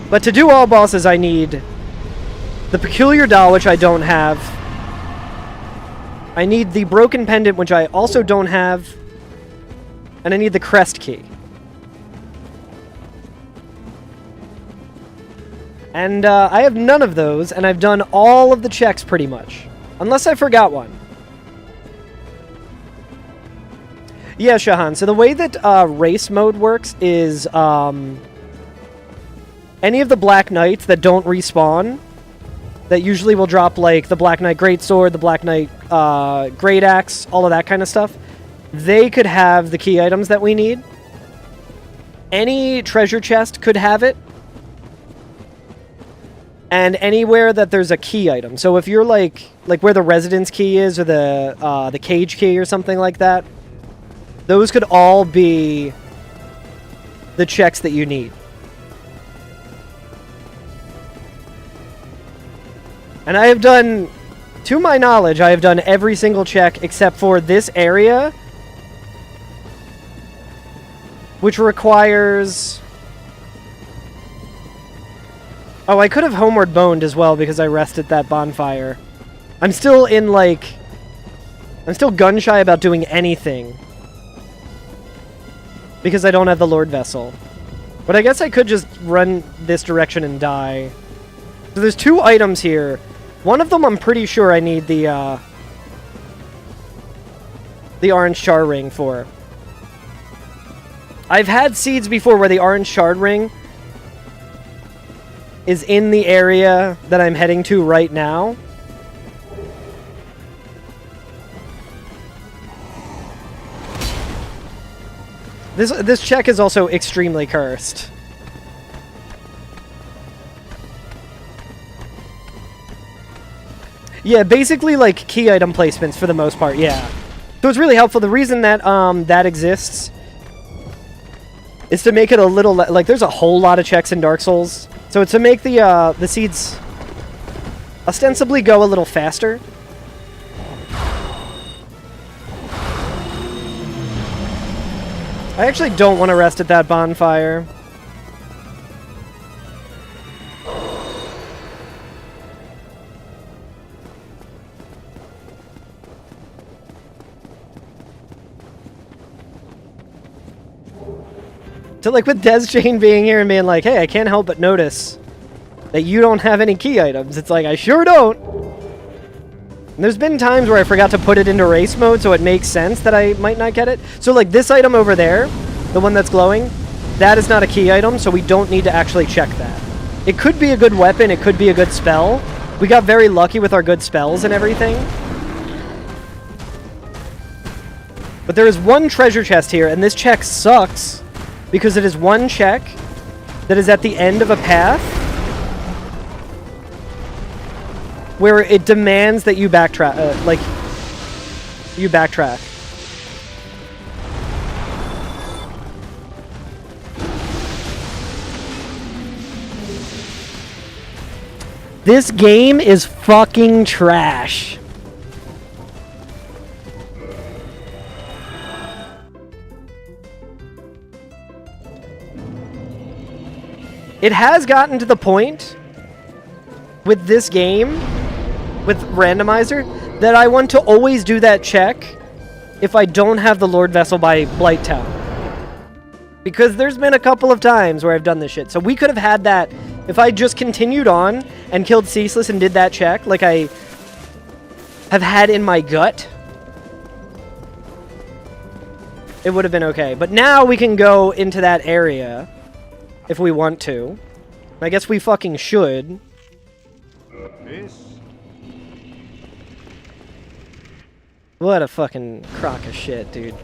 But to do all bosses, I need the Peculiar Doll, which I don't have. I need the Broken Pendant, which I also don't have. And I need the Crest Key. And I have none of those, and I've done all of the checks pretty much. Unless I forgot one. Yeah, Shahan. So the way that race mode works is any of the Black Knights that don't respawn, that usually will drop like the Black Knight Greatsword, the Black Knight Great Axe, all of that kind of stuff, they could have the key items that we need. Any treasure chest could have it. And anywhere that there's a key item. So if you're like where the residence key is, or the cage key or something like that, those could all be the checks that you need. And I have done, to my knowledge, I have done every single check except for this area, which requires... Oh, I could have homeward boned as well because I rested that bonfire. I'm still in, like... I'm still gun-shy about doing anything. Because I don't have the Lord Vessel. But I guess I could just run this direction and die. So there's 2 items here. One of them I'm pretty sure I need the orange shard ring for. I've had seeds before where the orange shard ring is in the area that I'm heading to right now. This check is also extremely cursed. Yeah, basically like key item placements for the most part, yeah. So it's really helpful. The reason that that exists is to make it a little like there's a whole lot of checks in Dark Souls. So it's to make the seeds ostensibly go a little faster. I actually don't want to rest at that bonfire. So like with Des Chain being here and being like, hey, I can't help but notice that you don't have any key items. It's like, I sure don't. And there's been times where I forgot to put it into race mode, so it makes sense that I might not get it. So like this item over there, the one that's glowing, that is not a key item, so we don't need to actually check that. It could be a good weapon, it could be a good spell. We got very lucky with our good spells and everything. But there is one treasure chest here, and this check sucks because it is one check that is at the end of a path where it demands that you backtrack, you backtrack. This game is fucking trash. It has gotten to the point with this game, with randomizer, that I want to always do that check if I don't have the Lord Vessel by Blight Town. Because there's been a couple of times where I've done this shit. So we could have had that if I just continued on and killed Ceaseless and did that check like I have had in my gut. It would have been okay. But now we can go into that area if we want to. I guess we fucking should. This. What a fucking crock of shit, dude.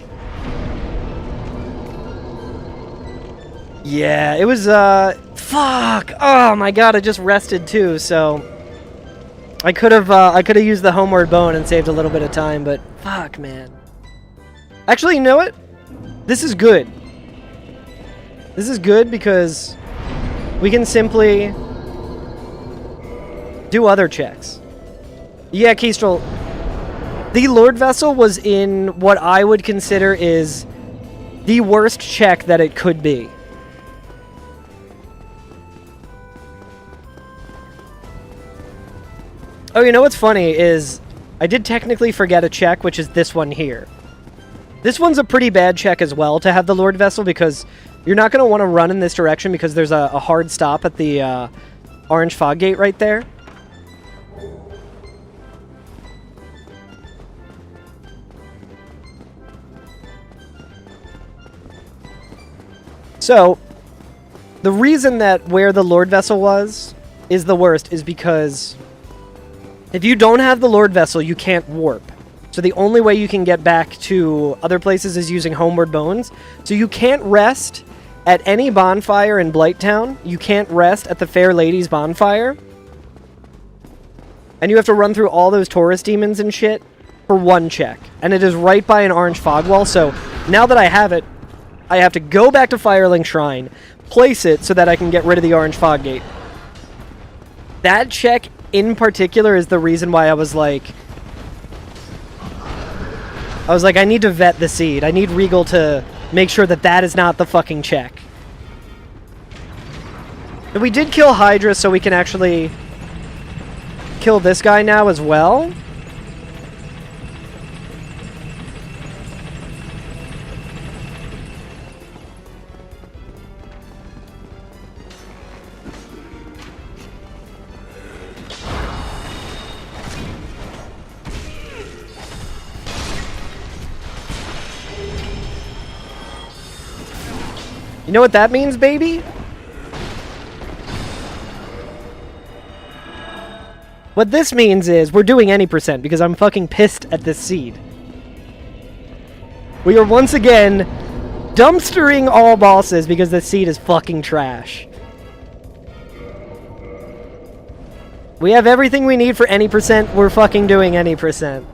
Yeah, it was, fuck! Oh my god, I just rested too, so... I could have used the homeward bone and saved a little bit of time, but fuck, man. Actually, you know what? This is good. This is good because we can simply do other checks. Yeah, Kestrel. The Lord Vessel was in what I would consider is the worst check that it could be. Oh, you know what's funny is I did technically forget a check, which is this one here. This one's a pretty bad check as well to have the Lord Vessel because you're not going to want to run in this direction because there's a hard stop at the orange fog gate right there. So, the reason that where the Lord Vessel was is the worst is because if you don't have the Lord Vessel, you can't warp. So the only way you can get back to other places is using Homeward Bones. So you can't rest at any bonfire in Blighttown. You can't rest at the Fair Lady's bonfire. And you have to run through all those Taurus demons and shit for one check. And it is right by an orange fog wall. So now that I have it, I have to go back to Firelink Shrine, place it so that I can get rid of the orange fog gate. That check in particular is the reason why I was like, I need to vet the seed. I need Regal to make sure that that is not the fucking check. But we did kill Hydra, so we can actually kill this guy now as well. You know what that means, baby? What this means is we're doing any percent because I'm fucking pissed at this seed. We are once again dumpstering all bosses because this seed is fucking trash. We have everything we need for any percent. We're fucking doing any percent.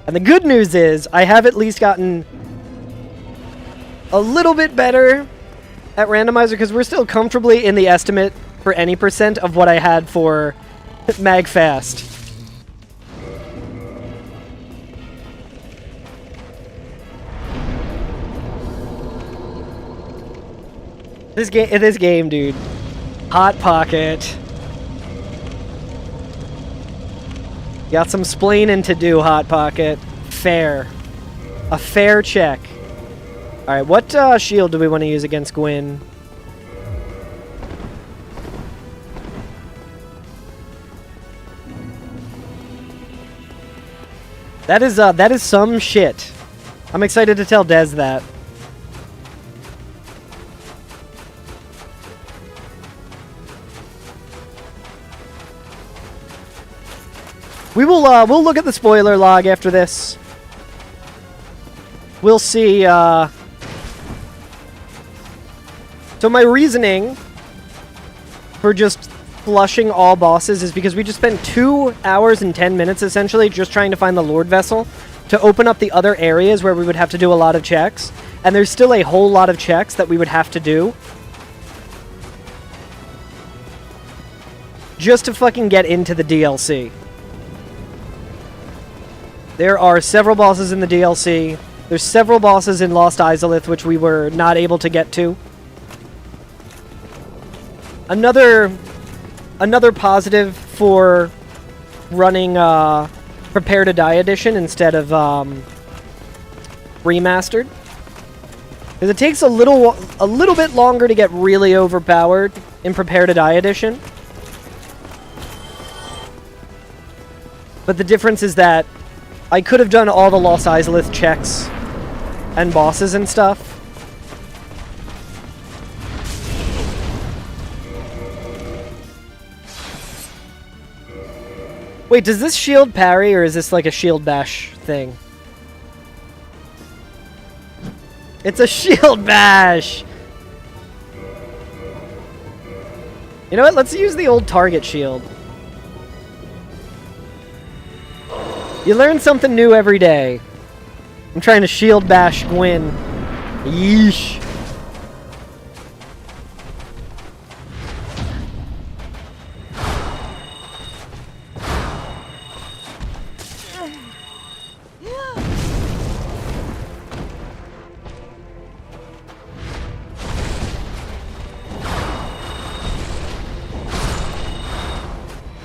And the good news is I have at least gotten a little bit better at randomizer because we're still comfortably in the estimate for any percent of what I had for Magfast. This game, dude. Hot Pocket. Got some splaining to do, Hot Pocket. Fair. A fair check. Alright, what shield do we want to use against Gwyn? That is some shit. I'm excited to tell Dez that. We'll look at the spoiler log after this. We'll see, So my reasoning for just flushing all bosses is because we just spent 2 hours and 10 minutes, essentially, just trying to find the Lord Vessel to open up the other areas where we would have to do a lot of checks. And there's still a whole lot of checks that we would have to do just to fucking get into the DLC. There are several bosses in the DLC. There's several bosses in Lost Izalith which we were not able to get to. Another positive for running Prepare to Die edition instead of remastered, because it takes a little bit longer to get really overpowered in Prepare to Die edition. But the difference is that I could have done all the Lost Izalith checks and bosses and stuff. Wait, does this shield parry, or is this like a shield bash thing? It's a shield bash! You know what? Let's use the old target shield. You learn something new every day. I'm trying to shield bash Gwyn. Yeesh.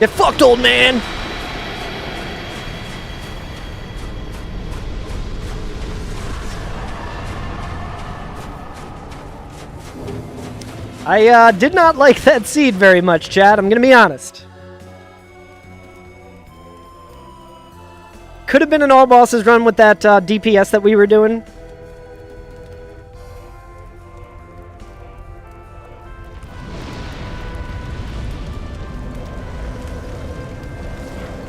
Get fucked, old man! I did not like that seed very much, Chad. I'm gonna be honest. Could have been an all bosses run with that DPS that we were doing.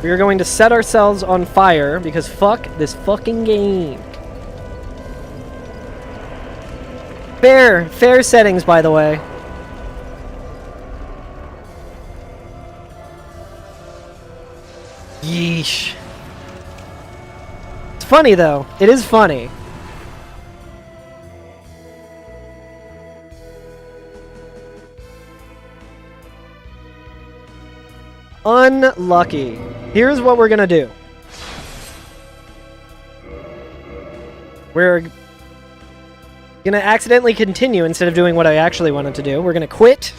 We are going to set ourselves on fire because fuck this fucking game. Fair settings, by the way. Yeesh. It's funny, though. It is funny. Unlucky. Here's what we're gonna do. We're gonna accidentally continue instead of doing what I actually wanted to do. We're gonna quit.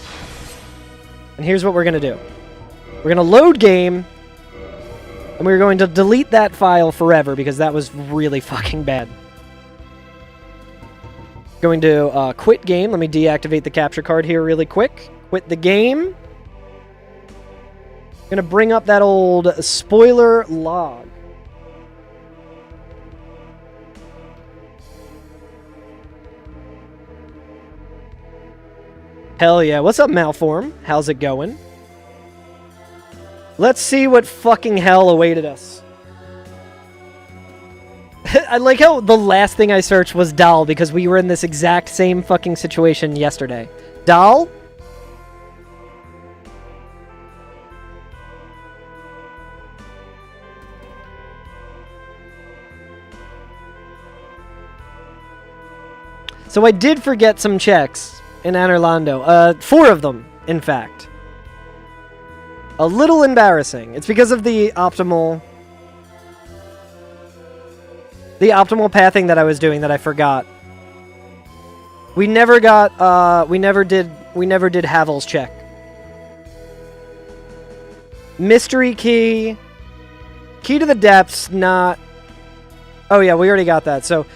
And here's what we're gonna do. We're gonna load game. And we're going to delete that file forever because that was really fucking bad. Going to quit game. Let me deactivate the capture card here really quick. Quit the game. Gonna bring up that old spoiler log. Hell yeah. What's up, Malform? How's it going? Let's see what fucking hell awaited us. I like how the last thing I searched was doll because we were in this exact same fucking situation yesterday. Doll? So I did forget some checks in Rando. 4 of them, in fact. A little embarrassing. It's because of the optimal pathing that I was doing that I forgot. We never got we never did Havel's check. Mystery key. Key to the depths, not. Oh yeah, we already got that. So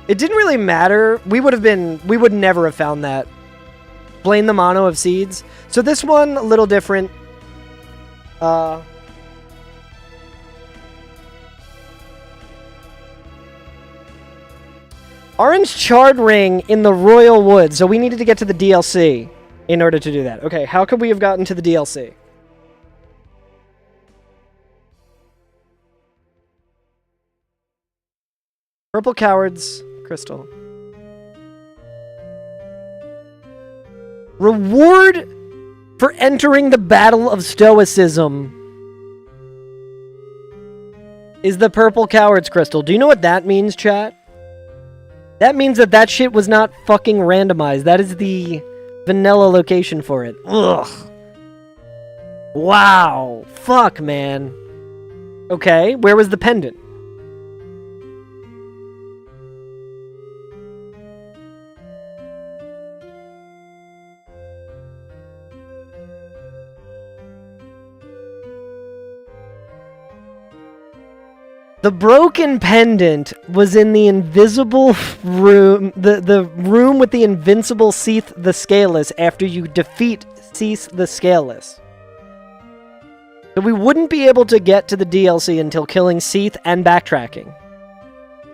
it didn't really matter. We would never have found that. Blame the mono of seeds. So this one, a little different. Orange charred ring in the Royal Woods. So we needed to get to the DLC in order to do that. Okay, how could we have gotten to the DLC? Purple Cowards Crystal. Reward for entering the Battle of Stoicism is the Purple Cowards Crystal. Do you know what that means, chat? That means that that shit was not fucking randomized. That is the vanilla location for it. Ugh. Wow. Fuck, man. Okay, where was the pendant? The broken pendant was in the invisible room, the room with the invincible Seath the Scaleless after you defeat Seath the Scaleless. So we wouldn't be able to get to the DLC until killing Seath and backtracking.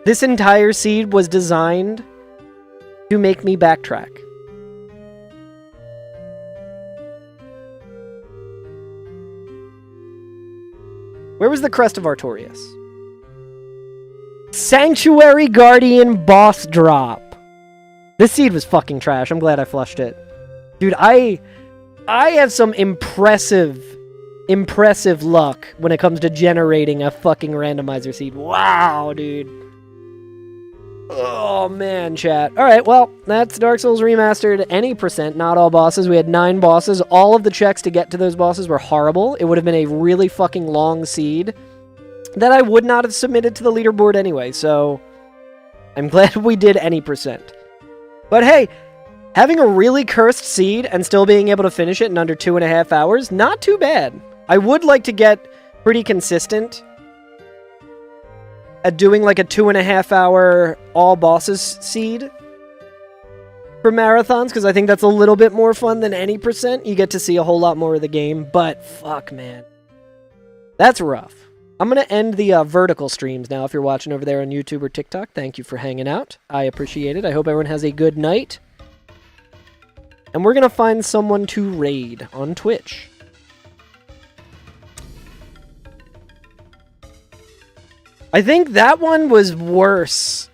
This entire seed was designed to make me backtrack. Where was the Crest of Artorias? Sanctuary Guardian boss drop. This seed was fucking trash. I'm glad I flushed it. Dude, I have some impressive luck when it comes to generating a fucking randomizer seed. Wow, dude. Oh, man, chat. Alright, well, that's Dark Souls Remastered. Any percent, not all bosses. We had 9 bosses. All of the checks to get to those bosses were horrible. It would have been a really fucking long seed that I would not have submitted to the leaderboard anyway, so I'm glad we did any percent. But hey, having a really cursed seed and still being able to finish it in under 2.5 hours, not too bad. I would like to get pretty consistent at doing like a 2.5 hour all bosses seed for marathons, because I think that's a little bit more fun than any percent. You get to see a whole lot more of the game, but fuck, man. That's rough. I'm going to end the vertical streams now if you're watching over there on YouTube or TikTok. Thank you for hanging out. I appreciate it. I hope everyone has a good night. And we're going to find someone to raid on Twitch. I think that one was worse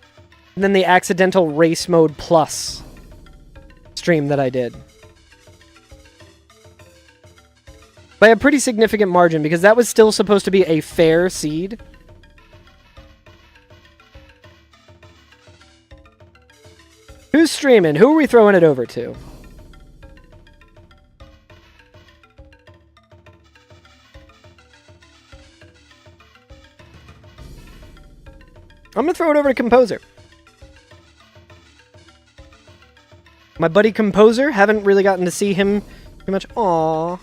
than the Accidental Race Mode Plus stream that I did. By a pretty significant margin, because that was still supposed to be a fair seed. Who's streaming? Who are we throwing it over to? I'm going to throw it over to Composer. My buddy Composer, haven't really gotten to see him too much. Aww.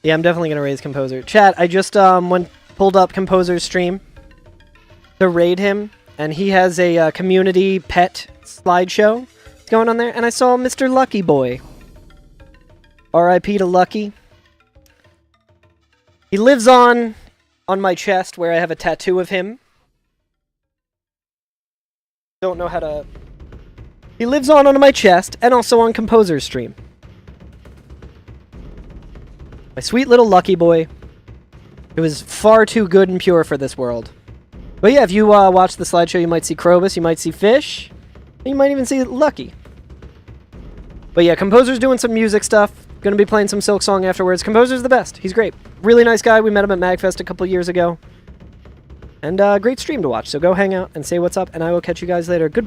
Yeah, I'm definitely going to raise Composer. Chat, I just pulled up Composer's stream to raid him, and he has a community pet slideshow going on there, and I saw Mr. Lucky Boy. R.I.P. to Lucky. He lives on my chest where I have a tattoo of him. Don't know how to... He lives on my chest, and also on Composer's stream. My sweet little Lucky Boy, who is far too good and pure for this world. But yeah, if you watch the slideshow, you might see Krobus, you might see Fish, and you might even see Lucky. But yeah, Composer's doing some music stuff. Gonna be playing some Silk Song afterwards. Composer's the best. He's great. Really nice guy. We met him at MagFest a couple years ago. And great stream to watch. So go hang out and say what's up, and I will catch you guys later. Goodbye.